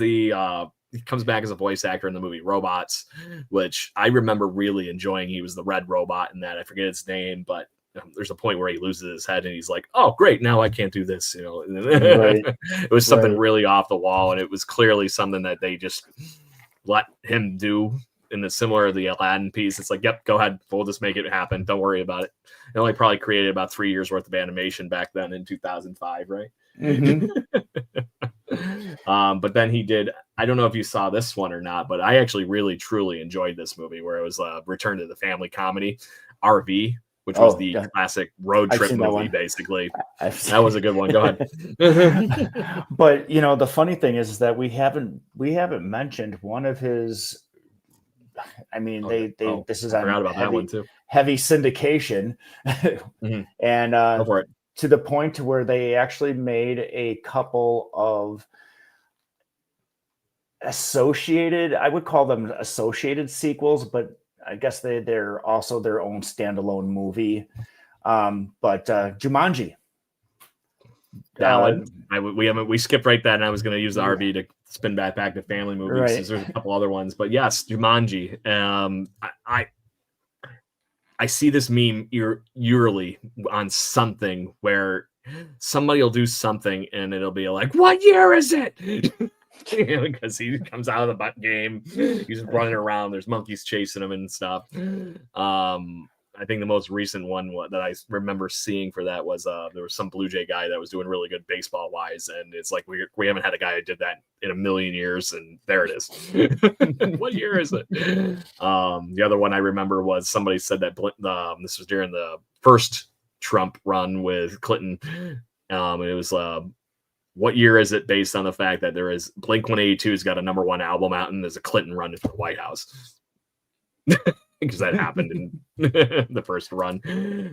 he comes back as a voice actor in the movie Robots, which I remember really enjoying. He was the red robot in that. I forget its name, but there's a point where he loses his head and he's like, oh, great, now I can't do this. You know, Right. It was something really off the wall, and it was clearly something that they just let him do in the similar to the Aladdin piece. It's like, yep, go ahead. We'll just make it happen. Don't worry about it. It only probably created about 3 years worth of animation back then in 2005, right? But then he did, I don't know if you saw this one or not, but I actually really truly enjoyed this movie where it was a return to the family comedy, RV, which was the classic road trip movie, basically. That was a good one. Go ahead. But you know, the funny thing is that we haven't mentioned one of his. I mean, this is on about that one too. Heavy syndication, and Go for it. To the point to where they actually made a couple of associated, I would call them associated sequels, but I guess they're also their own standalone movie. But Jumanji. That one, we skipped right that, and I was going to use the RV to spin back to family movies. Right. There's a couple other ones, but yes, Jumanji. I see this meme yearly on something where somebody will do something and it'll be like, what year is it? Because he comes out of the butt game. He's running around. There's monkeys chasing him and stuff. I think the most recent one that I remember seeing for that was there was some Blue Jay guy that was doing really good baseball wise, and it's like we haven't had a guy who did that in a million years, and there it is. What year is it? The other one I remember was somebody said that this was during the first Trump run with Clinton, and it was what year is it based on the fact that there is Blink-182's got a #1 album out and there's a Clinton run into the White House. Because that happened in the first run.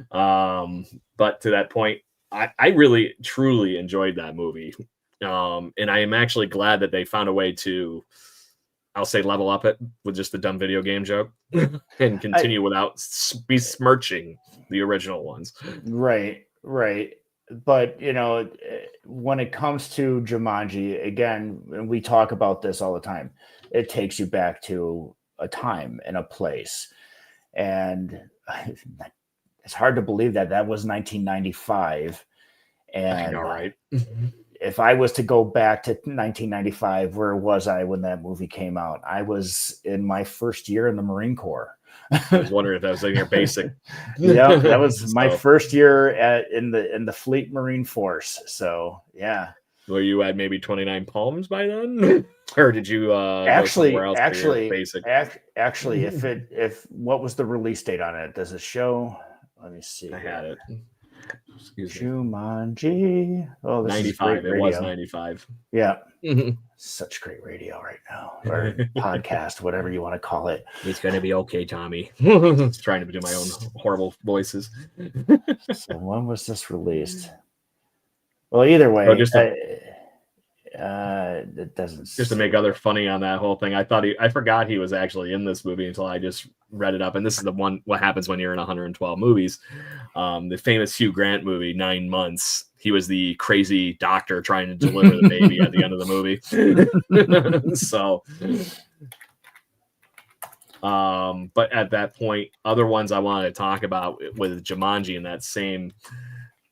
But to that point, I really, truly enjoyed that movie. And I am actually glad that they found a way to, I'll say, level up it with just the dumb video game joke and continue without besmirching the original ones. Right. But, you know, when it comes to Jumanji, again, and we talk about this all the time, it takes you back to a time and a place. And it's hard to believe that was 1995. And I know, right? If I was to go back to 1995, where was I when that movie came out? I was in my first year in the Marine Corps. I was wondering if that was in your basic. Yeah, that was my first year in the Fleet Marine Force. So yeah. Were you at maybe 29 Palms by then, or did you actually, basic? Actually, if what was the release date on it? Does it show? Let me see. I had it. Jumanji. Oh, this 95. Is great it radio. Was 95. Yeah. Such great radio right now, or podcast, whatever you want to call it. It's gonna be okay, Tommy. Just trying to do my own horrible voices. So when was this released? Well, either way, It doesn't. Just to make other funny on that whole thing. I forgot he was actually in this movie until I just read it up. And this is the one, what happens when you're in 112 movies. The famous Hugh Grant movie, 9 Months. He was the crazy doctor trying to deliver the baby at the end of the movie. So, but at that point, other ones I wanted to talk about with Jumanji in that same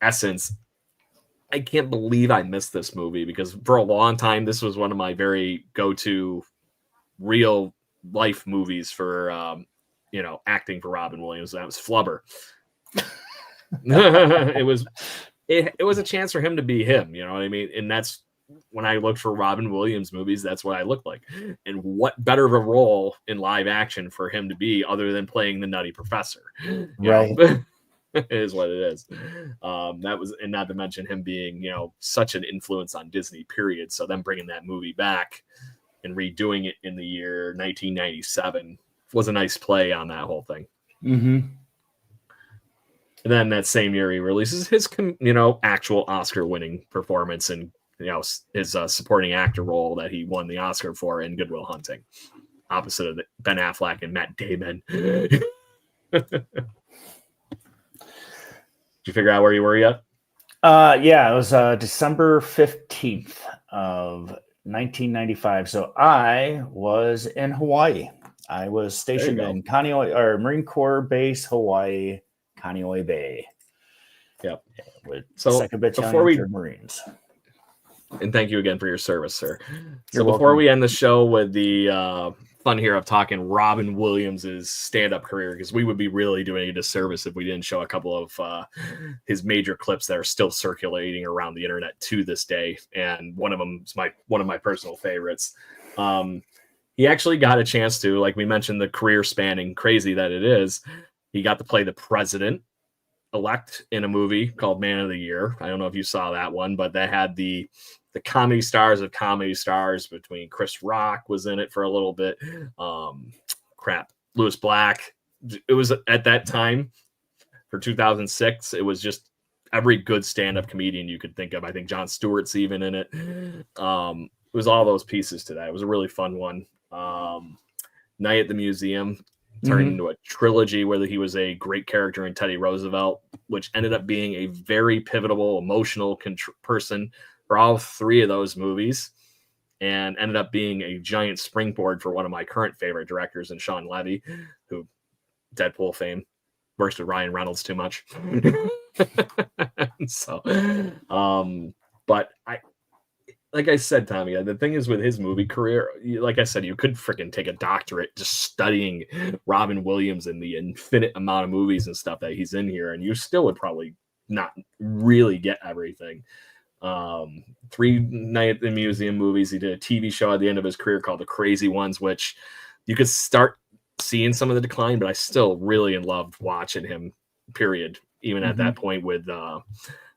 essence. I can't believe I missed this movie because for a long time, this was one of my very go-to real life movies for, acting for Robin Williams. That was Flubber. It was a chance for him to be him. You know what I mean? And that's when I looked for Robin Williams movies, that's what I looked like. And what better of a role in live action for him to be other than playing the Nutty Professor? Right. It is what it is. That was, and not to mention him being, such an influence on Disney, period. So them bringing that movie back and redoing it in the year 1997 was a nice play on that whole thing. Mm-hmm. And then that same year he releases his, actual Oscar-winning performance and his supporting actor role that he won the Oscar for in Good Will Hunting, opposite of Ben Affleck and Matt Damon. Did you figure out where you were yet? Yeah, it was December 15th of 1995. So I was in Hawaii. I was stationed in Marine Corps Base, Hawaii, Kaneohe Bay. Yep. With so Second Battalion Marines. And thank you again for your service, sir. You're so before welcome. we end the show with the fun here of talking Robin Williams's stand-up career, because we would be really doing a disservice if we didn't show a couple of his major clips that are still circulating around the internet to this day. And one of them is one of my personal favorites. He actually got a chance to, like we mentioned, the career spanning crazy that it is. He got to play the president-elect in a movie called Man of the Year. I don't know if you saw that one, but that had the comedy stars of comedy stars between Chris Rock was in it for a little bit. Louis Black. It was at that time for 2006. It was just every good stand-up comedian you could think of. I think Jon Stewart's even in it. It was all those pieces to that. It was a really fun one. Night at the Museum turned into a trilogy where he was a great character in Teddy Roosevelt, which ended up being a very pivotal, emotional person for all three of those movies, and ended up being a giant springboard for one of my current favorite directors in Sean Levy, who Deadpool fame, works with Ryan Reynolds too much. But like I said, Tommy, the thing is with his movie career, like I said, you could freaking take a doctorate just studying Robin Williams and the infinite amount of movies and stuff that he's in here, and you still would probably not really get everything. 3 Night at the Museum movies. He did a TV show at the end of his career called The Crazy Ones, which you could start seeing some of the decline, but I still really loved watching him, period. Even at that point with the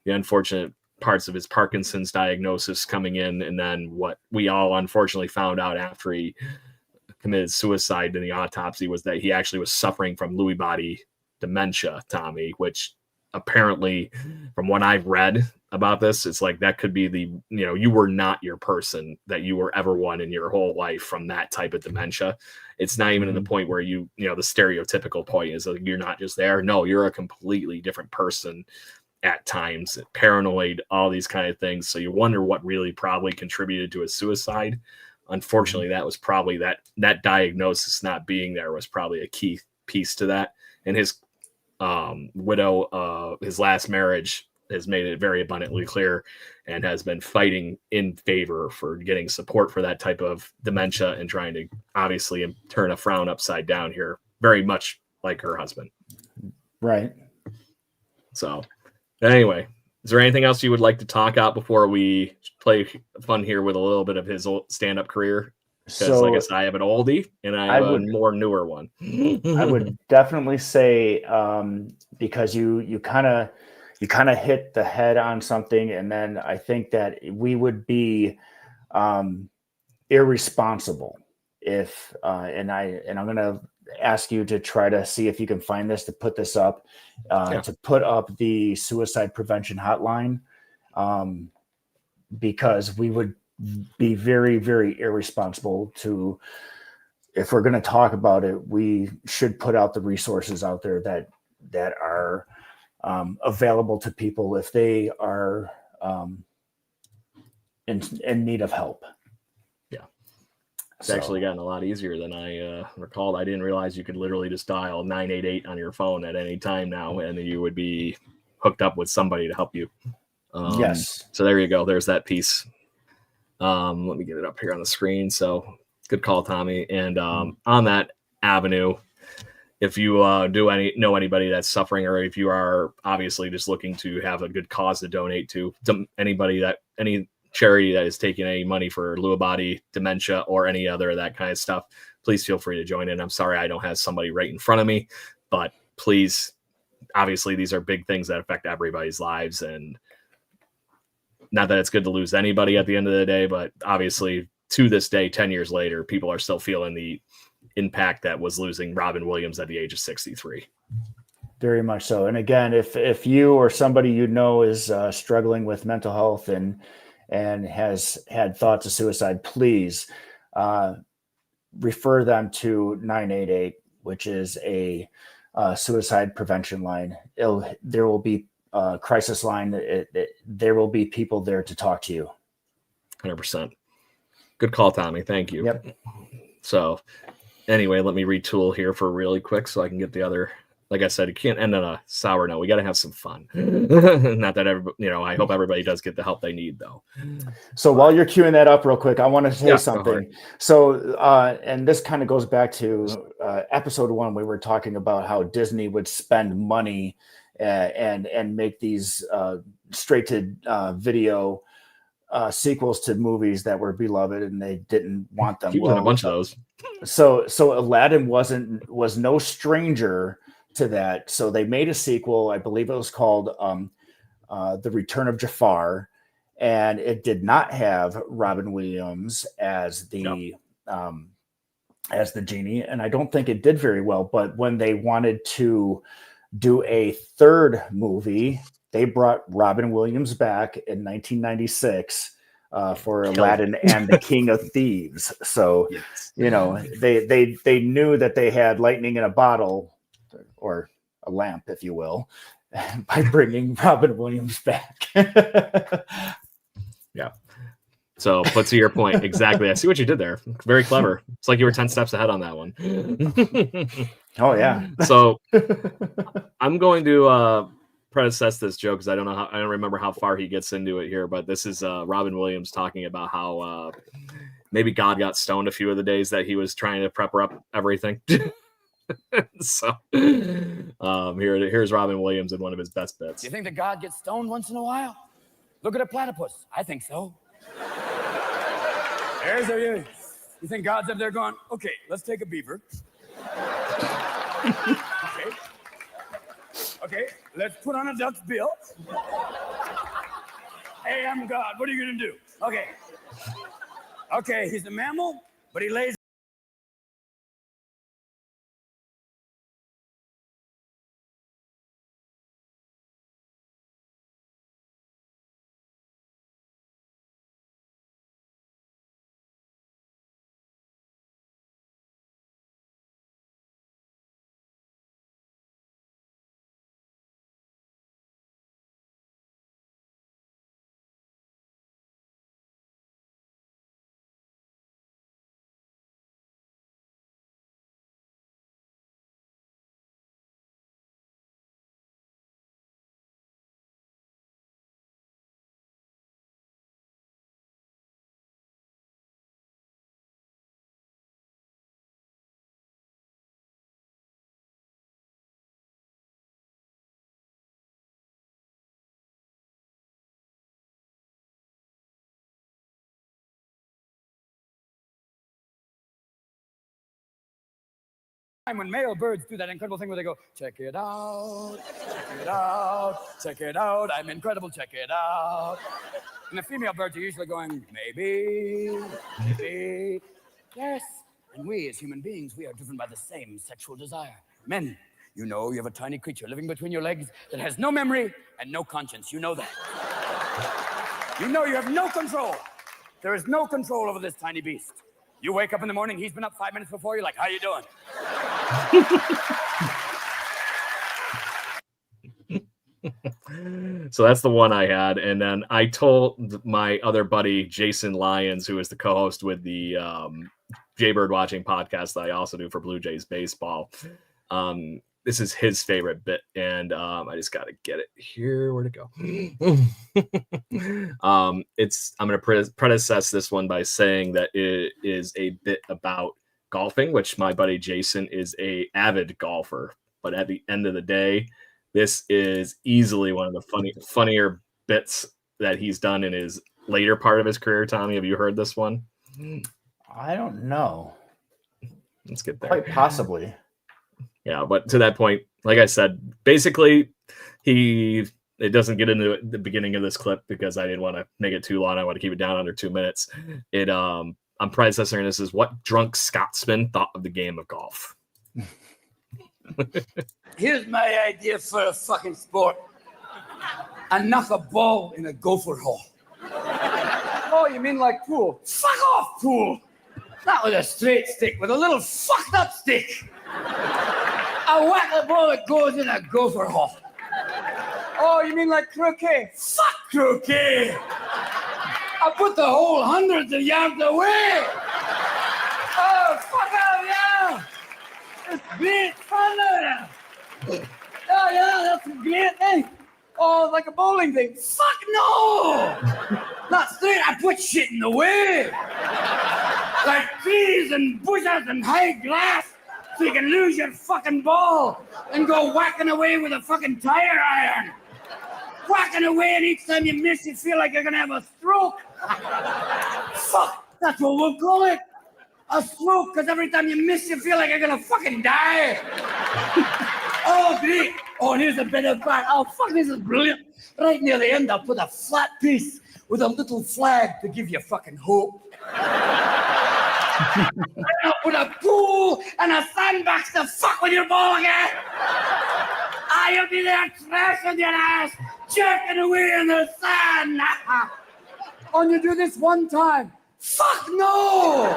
unfortunate parts of his Parkinson's diagnosis coming in, and then what we all unfortunately found out after he committed suicide in the autopsy was that he actually was suffering from Lewy body dementia, Tommy, which apparently from what I've read about this, it's like that could be you were not your person that you were ever one in your whole life from that type of dementia. It's not even in the point where the stereotypical point is like you're not just there. No, you're a completely different person at times, paranoid, all these kind of things. So you wonder what really probably contributed to his suicide. Unfortunately, that was probably that diagnosis not being there was probably a key piece to that. And his widow, his last marriage, has made it very abundantly clear and has been fighting in favor for getting support for that type of dementia and trying to obviously turn a frown upside down here, very much like her husband. Right. So anyway, is there anything else you would like to talk about before we play fun here with a little bit of his old stand-up career? Because like I said, I have an oldie and I have a more newer one. I would definitely say because you kind of hit the head on something, and then I think that we would be irresponsible if and I'm going to ask you to try to see if you can find this, to put this up, to put up the suicide prevention hotline, because we would be very, very irresponsible to, if we're going to talk about it, we should put out the resources out there that are available to people if they are in need of help. Yeah. It's actually gotten a lot easier than I recalled. I didn't realize you could literally just dial 988 on your phone at any time now, and you would be hooked up with somebody to help you. Yes. So there you go. There's that piece. Let me get it up here on the screen. So good call, Tommy. And on that avenue, if you know anybody that's suffering, or if you are obviously just looking to have a good cause to donate to any charity that is taking any money for Lewy body, dementia, or any other of that kind of stuff, please feel free to join in. I'm sorry I don't have somebody right in front of me, but please, obviously these are big things that affect everybody's lives, and not that it's good to lose anybody at the end of the day, but obviously to this day, 10 years later, people are still feeling the impact that was losing Robin Williams at the age of 63. Very much so. And again, if you or somebody you know is struggling with mental health and has had thoughts of suicide, please refer them to 988, which is a suicide prevention line. There will be a crisis line. There will be people there to talk to you. 100%. Good call, Tommy. Thank you. Yep. So anyway, let me retool here for really quick so I can get the other. Like I said, you can't end on a sour note. We got to have some fun. Not that everybody, I hope everybody does get the help they need, though. So while you're queuing that up real quick, I want to say something. So, and this kind of goes back to episode 1. We were talking about how Disney would spend money and make these straight to video sequels to movies that were beloved, and they didn't want them. Keep doing a bunch of those. So Aladdin was no stranger to that. So they made a sequel. I believe it was called The Return of Jafar, and it did not have Robin Williams as the genie, and I don't think it did very well. But when they wanted to do a third movie, they brought Robin Williams back in 1996 for Aladdin and the King of Thieves. So, they knew that they had lightning in a bottle, or a lamp, if you will, by bringing Robin Williams back. Yeah. So, but to your point, exactly. I see what you did there. Very clever. It's like you were 10 steps ahead on that one. Oh, yeah. So I'm going to predecess this joke because I don't remember how far he gets into it here, but this is Robin Williams talking about how maybe God got stoned a few of the days that he was trying to prep up everything. So here's Robin Williams in one of his best bits. You think that God gets stoned once in a while? Look at a platypus. I think so. There's a. You think God's up there going, okay, let's take a beaver. Okay, let's put on a duck's bill. Hey, I'm God. What are you going to do? Okay, he's a mammal, but he lays. When male birds do that incredible thing where they go, check it out, check it out, check it out, I'm incredible, check it out. And the female birds are usually going, maybe. Yes. And we as human beings, we are driven by the same sexual desire. Men, you have a tiny creature living between your legs that has no memory and no conscience. You know that. You have no control. There is no control over this tiny beast. You wake up in the morning, he's been up 5 minutes before, you're like, how you doing? So that's the one I had. And then I told my other buddy, Jason Lyons, who is the co-host with the Jaybird Watching podcast that I also do for Blue Jays baseball. This is his favorite bit, and I just got to get it here. Where'd it go? I'm going to predecess this one by saying that it is a bit about golfing, which my buddy Jason is a avid golfer. But at the end of the day, this is easily one of the funnier bits that he's done in his later part of his career. Tommy, have you heard this one? I don't know. Let's get there. Quite possibly. Yeah, but to that point, like I said, basically, it doesn't get into the beginning of this clip because I didn't want to make it too long. I want to keep it down under 2 minutes. I'm predecessor, and this is what drunk Scotsman thought of the game of golf. Here's my idea for a fucking sport. I knock a ball in a gopher hole. Oh, you mean like pool? Fuck off, pool! Not with a straight stick, with a little fucked up stick. I whack the ball, it goes in a gopher hole. Oh, you mean like croquet? Fuck croquet! I put the hole hundreds of yards away. Oh, fuck out, yeah! It's great fun there. Oh, yeah, that's a great thing. Oh, like a bowling thing. Fuck no! Not straight, I put shit in the way. Like trees and bushes and high glass, so you can lose your fucking ball and go whacking away with a fucking tire iron. Whacking away, and each time you miss, you feel like you're gonna have a stroke. Fuck, that's what we'll call it. A stroke, because every time you miss, you feel like you're gonna fucking die. Oh, great. Oh, and here's a bit of back. Oh, fuck, this is brilliant. Right near the end, I'll put a flat piece with a little flag to give you fucking hope. I'll put a pool and a sandbox to fuck with your ball again. You'll be there trashing your ass, jerking away in the sand. Oh, and you do this one time. Fuck no!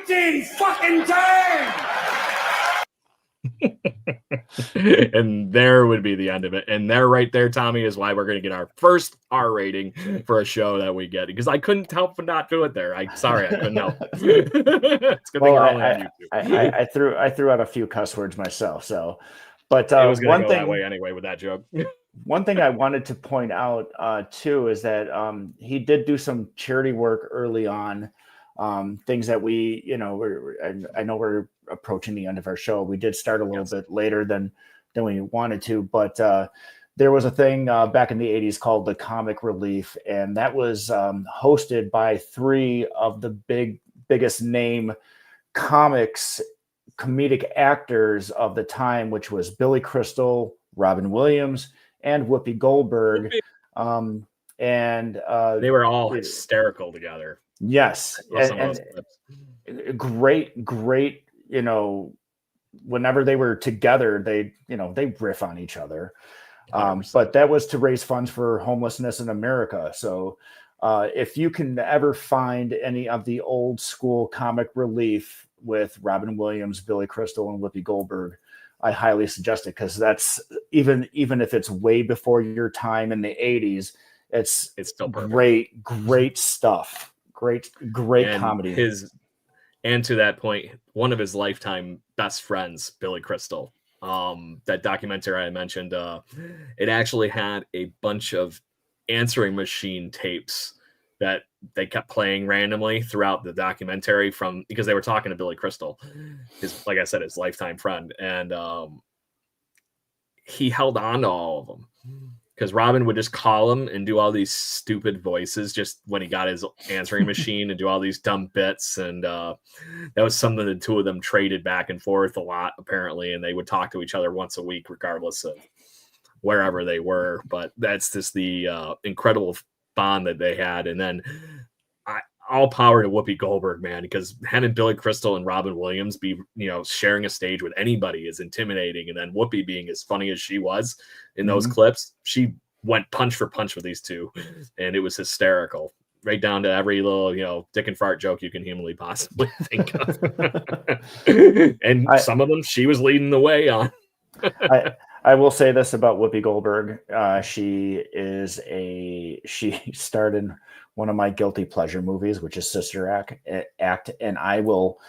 18 fucking times! And there would be the end of it. And there, right there, Tommy, is why we're going to get our first R rating for a show that we get, because I couldn't help but not do it there. Sorry, I couldn't help. It's good thing Well, I threw out a few cuss words myself. So, but it was going to one go thing that way anyway with that joke. One thing I wanted to point out too is that he did do some charity work early on. Things that we, I know we're approaching the end of our show. We did start a little bit later than we wanted to, but there was a thing back in the 80s called the Comic Relief, and that was hosted by three of the biggest name comedic actors of the time, which was Billy Crystal, Robin Williams, and Whoopi Goldberg. And they were all hysterical together. Yes. And great, whenever they were together, they riff on each other. But that was to raise funds for homelessness in America. So if you can ever find any of the old school Comic Relief with Robin Williams, Billy Crystal, and Whoopi Goldberg, I highly suggest it, because that's even if it's way before your time in the 80s, it's still perfect. Great stuff. Great and comedy. And to that point, one of his lifetime best friends, Billy Crystal, that documentary I mentioned, it actually had a bunch of answering machine tapes that they kept playing randomly throughout the documentary because they were talking to Billy Crystal, like I said, his lifetime friend. And he held on to all of them, because Robin would just call him and do all these stupid voices just when he got his answering machine and do all these dumb bits. And that was something the two of them traded back and forth a lot, apparently. And they would talk to each other once a week, regardless of wherever they were. But that's just the incredible bond that they had. And then all power to Whoopi Goldberg, man, because having Billy Crystal and Robin Williams be, sharing a stage with anybody is intimidating. And then Whoopi being as funny as she was in those clips, she went punch for punch with these two, and it was hysterical. right down to every little, dick and fart joke you can humanly possibly think of. And some of them she was leading the way on. I will say this about Whoopi Goldberg. She starred in one of my guilty pleasure movies, which is Sister Act. And I will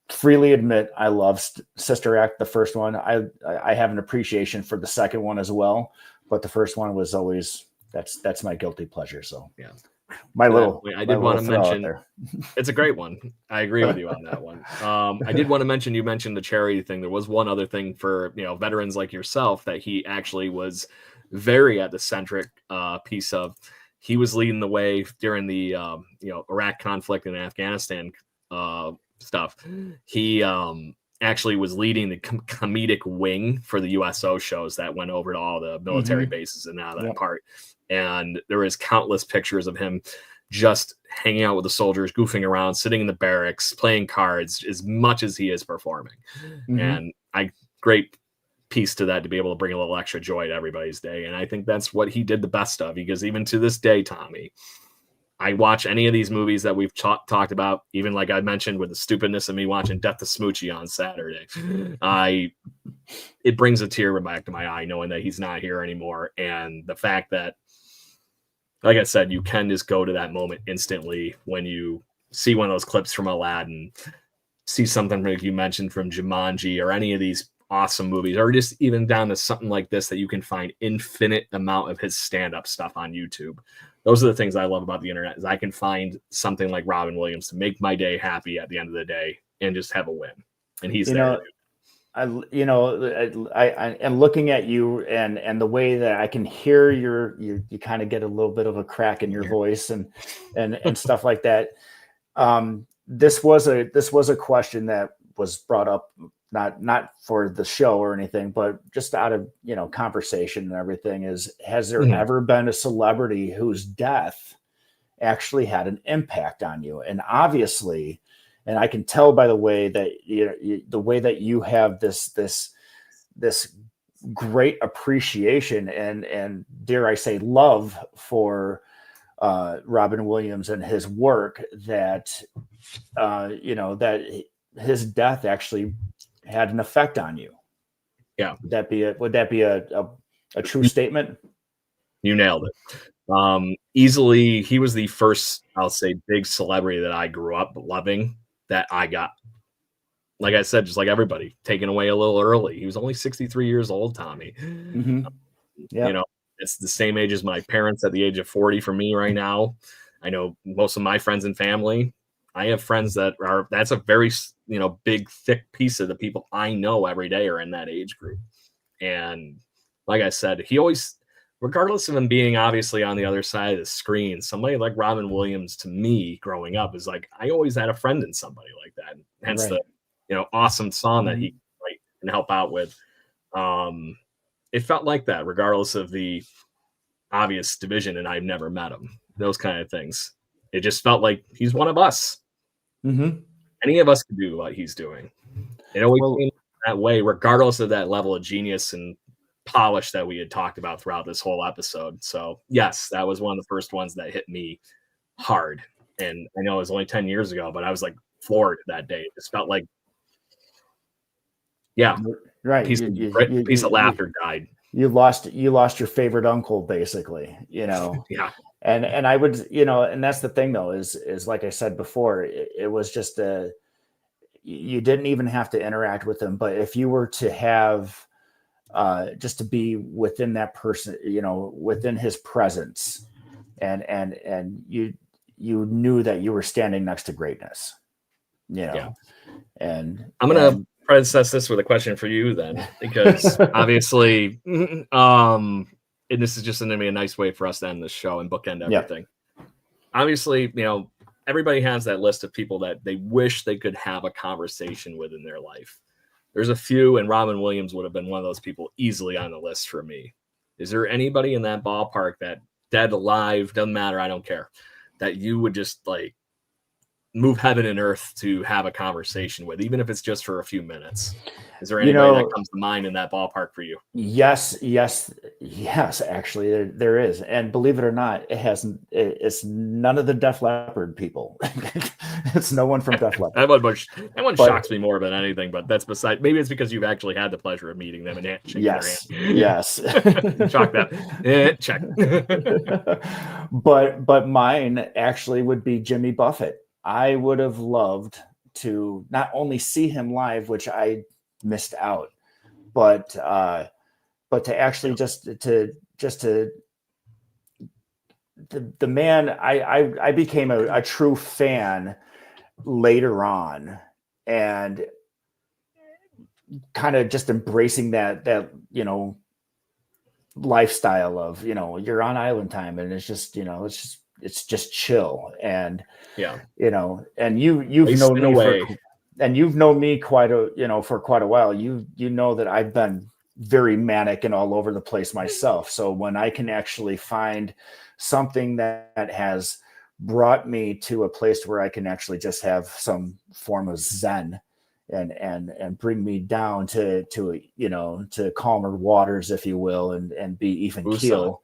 freely admit I love Sister Act, the first one. I have an appreciation for the second one as well, but the first one was always, that's my guilty pleasure. So yeah. I did want to mention it's a great one. I agree with you on that one. I did want to mention, you mentioned the charity thing. There was one other thing for veterans like yourself that he actually was very at the centric piece of. He was leading the way during the Iraq conflict and Afghanistan stuff. He actually was leading the comedic wing for the USO shows that went over to all the military bases and out of that part. And there was countless pictures of him just hanging out with the soldiers, goofing around, sitting in the barracks, playing cards as much as he is performing. And great piece to that to be able to bring a little extra joy to everybody's day. And I think that's what he did the best of, because even to this day, Tommy, I watch any of these movies that we've talked about, even like I mentioned with the stupidness of me watching Death to Smoochie on Saturday. It brings a tear back to my eye knowing that he's not here anymore. And the fact that, like I said, you can just go to that moment instantly when you see one of those clips from Aladdin, see something like you mentioned from Jumanji or any of these awesome movies, or just even down to something like this that you can find infinite amount of his stand-up stuff on YouTube. Those are the things I love about the internet, is I can find something like Robin Williams to make my day happy at the end of the day and just have a win. And he's there. I am looking at you and the way that I can hear you kind of get a little bit of a crack in your voice and stuff like that. This was a question that was brought up, not for the show or anything, but just out of, conversation and everything, has there ever been a celebrity whose death actually had an impact on you? And obviously, and I can tell by the way that the way that you have this great appreciation and dare I say love for Robin Williams and his work, that that his death actually had an effect on you. Yeah. Would that be a true statement? You nailed it. Easily, he was the first, I'll say, big celebrity that I grew up loving, that I got, like I said, just like everybody, taken away a little early. He was only 63 years old, Tommy. It's the same age as my parents at the age of 40 for me right now. I know most of my friends and family. I have friends that's a very, big, thick piece of the people I know every day are in that age group. And like I said, he always, regardless of him being obviously on the other side of the screen, somebody like Robin Williams to me growing up is like, I always had a friend in somebody like that. Hence the, awesome song that he write and help out with. It felt like that, regardless of the obvious division, and I've never met him. Those kind of things. It just felt like he's one of us. Any of us can do what he's doing. It always came that way, regardless of that level of genius and polish that we had talked about throughout this whole episode. So yes, that was one of the first ones that hit me hard. And I know it was only 10 years ago, but I was like floored that day. It just felt like, right. Piece of laughter died. You lost your favorite uncle, basically, Yeah. And I would, and that's the thing though, is like I said before, it was just you didn't even have to interact with him, but if you were to have, just to be within that person, within his presence, and you knew that you were standing next to greatness, and I'm going to predecess this with a question for you then, because obviously, and this is just going to be a nice way for us to end this show and bookend everything. Obviously, everybody has that list of people that they wish they could have a conversation with in their life. There's a few, and Robin Williams would have been one of those people easily on the list for me. Is there anybody in that ballpark, that dead, alive, doesn't matter, I don't care, that you would just like move heaven and earth to have a conversation with, even if it's just for a few minutes? Is there anybody that comes to mind in that ballpark for you? Yes. Actually, there is, and believe it or not, it's none of the Def Leppard people. It's no one from Def Leppard. that one shocks me more than anything, but that's beside. Maybe it's because you've actually had the pleasure of meeting them and shaking their hand. Yes. Shock that. Check. But mine actually would be Jimmy Buffett. I would have loved to not only see him live, which I missed out, but to actually the man, I became a true fan later on, and kind of just embracing that lifestyle of, you're on island time, and it's just, it's just chill. And and you've known me for quite a while. You know that I've been very manic and all over the place myself. So when I can actually find something that has brought me to a place where I can actually just have some form of zen and bring me down to calmer waters, if you will, and be even keel.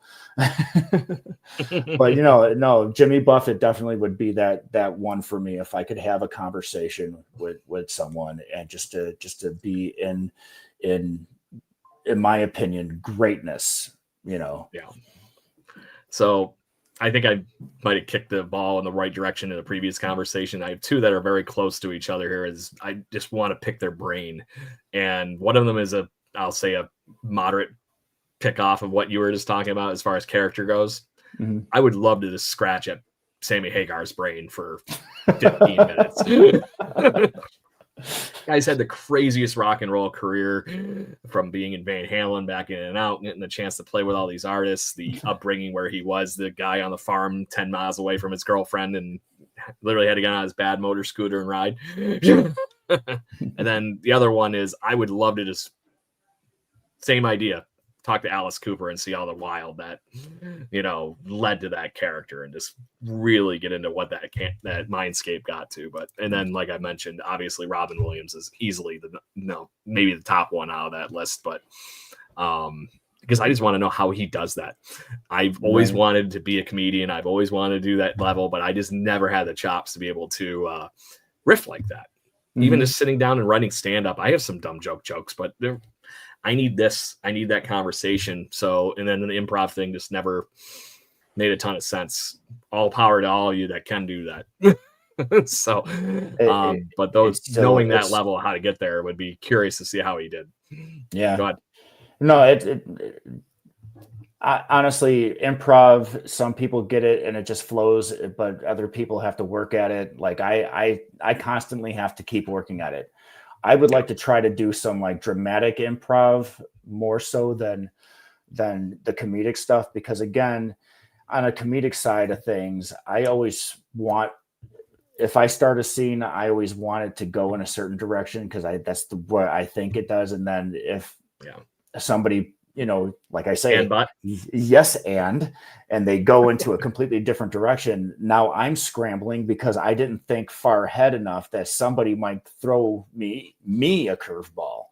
But no, Jimmy Buffett definitely would be that one for me, if I could have a conversation with someone, and just to be in my opinion, greatness. Yeah. So I think I might have kicked the ball in the right direction in the previous conversation. I have two that are very close to each other here. I just want to pick their brain. And one of them is I'll say a moderate pick off of what you were just talking about as far as character goes. Mm-hmm. I would love to just scratch at Sammy Hagar's brain for 15 minutes. Guy's had the craziest rock and roll career, from being in Van Halen, back in and out, getting the chance to play with all these artists, the upbringing where he was the guy on the farm 10 miles away from his girlfriend and literally had to get on his bad motor scooter and ride. And then the other one is, I would love to just, same idea, talk to Alice Cooper and see all the wild that led to that character, and just really get into what that mindscape got to. And then, like I mentioned, obviously Robin Williams is easily maybe the top one out of that list, but because I just want to know how he does that. I've always wanted to be a comedian. I've always wanted to do that level, but I just never had the chops to be able to riff like that. Mm-hmm. Even just sitting down and writing stand-up, I have some dumb jokes, but I need that conversation. So, and then the improv thing just never made a ton of sense. All power to all of you that can do that. So, but knowing that level, how to get there, would be curious to see how he did. Yeah. Go ahead. No, honestly, improv, some people get it and it just flows, but other people have to work at it. Like I constantly have to keep working at it. I would like to try to do some like dramatic improv more so than the comedic stuff, because again, on a comedic side of things, I always want, if I start a scene, I always want it to go in a certain direction, because that's what I think it does. And then if somebody, like I say, yes, and they go into a completely different direction, now I'm scrambling because I didn't think far ahead enough that somebody might throw me a curveball.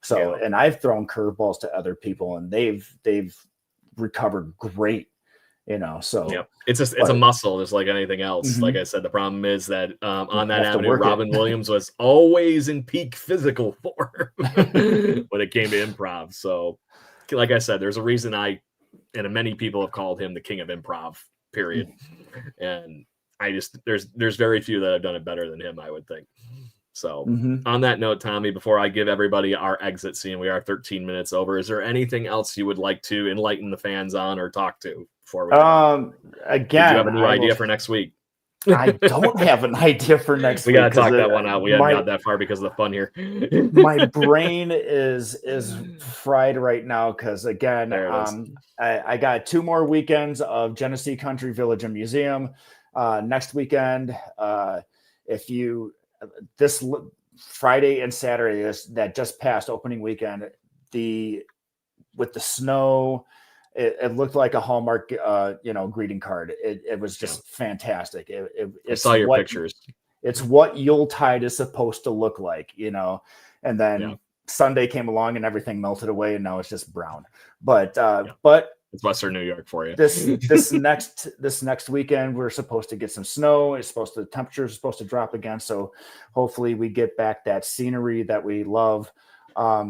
So, and I've thrown curveballs to other people, and they've recovered great. So it's a muscle, just like anything else. Mm-hmm. Like I said, the problem is that on that avenue, Robin Williams was always in peak physical form when it came to improv. So, like I said, there's a reason and many people have called him the king of improv, period. And there's very few that have done it better than him, I would think. So on that note, Tommy, before I give everybody our exit scene, we are 13 minutes over. Is there anything else you would like to enlighten the fans on or talk to before we again, do you have a new idea for next week? I don't have an idea for next week. We gotta talk that one out. We haven't got that far because of the fun here. My brain is fried right now, because again, I got 2 more weekends of Genesee Country Village and Museum. Next weekend, this Friday and Saturday that just passed, opening weekend, with the snow, it looked like a Hallmark, greeting card. It was just fantastic. I saw your pictures. It's what Yuletide is supposed to look like, and then Sunday came along and everything melted away, and now it's just brown. But it's Western New York for you. This next weekend, we're supposed to get some snow. The temperatures are supposed to drop again. So hopefully we get back that scenery that we love.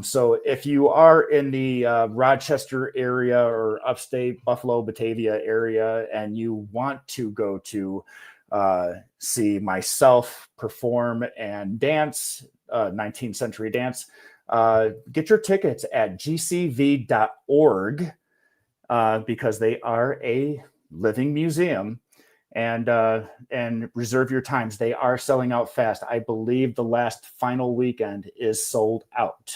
So if you are in the Rochester area or upstate Buffalo, Batavia area, and you want to go to see myself perform and dance, 19th century dance, get your tickets at gcv.org. Because they are a living museum, and reserve your times. They are selling out fast. I believe the last final weekend is sold out.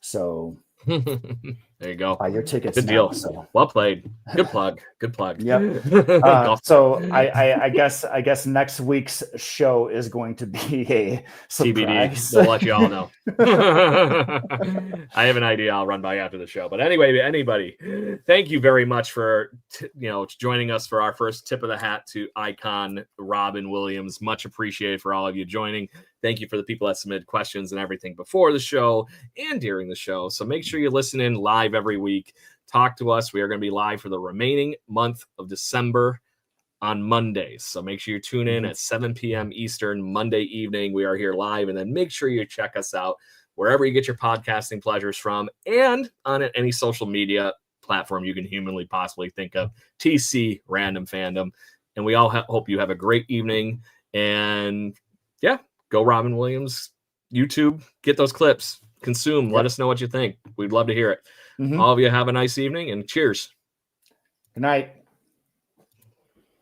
So there you go. Buy your tickets. Good deal. So. Well played. Good plug. Good plug. Yep. So I guess next week's show is going to be a surprise. TBD. We'll let you all know. I have an idea I'll run by after the show. But anyway, anybody, thank you very much for joining us for our first tip of the hat to icon Robin Williams. Much appreciated for all of you joining. Thank you for the people that submitted questions and everything before the show and during the show. So make sure you listen in live every week. Talk to us. We are going to be live for the remaining month of December on Mondays. So make sure you tune in at 7 p.m. Eastern Monday evening. We are here live. And then make sure you check us out wherever you get your podcasting pleasures from and on any social media platform you can humanly possibly think of. TC Random Fandom. And we all hope you have a great evening. And yeah, go Robin Williams, YouTube, get those clips, consume, let us know what you think. We'd love to hear it. All of you have a nice evening and cheers. Good night.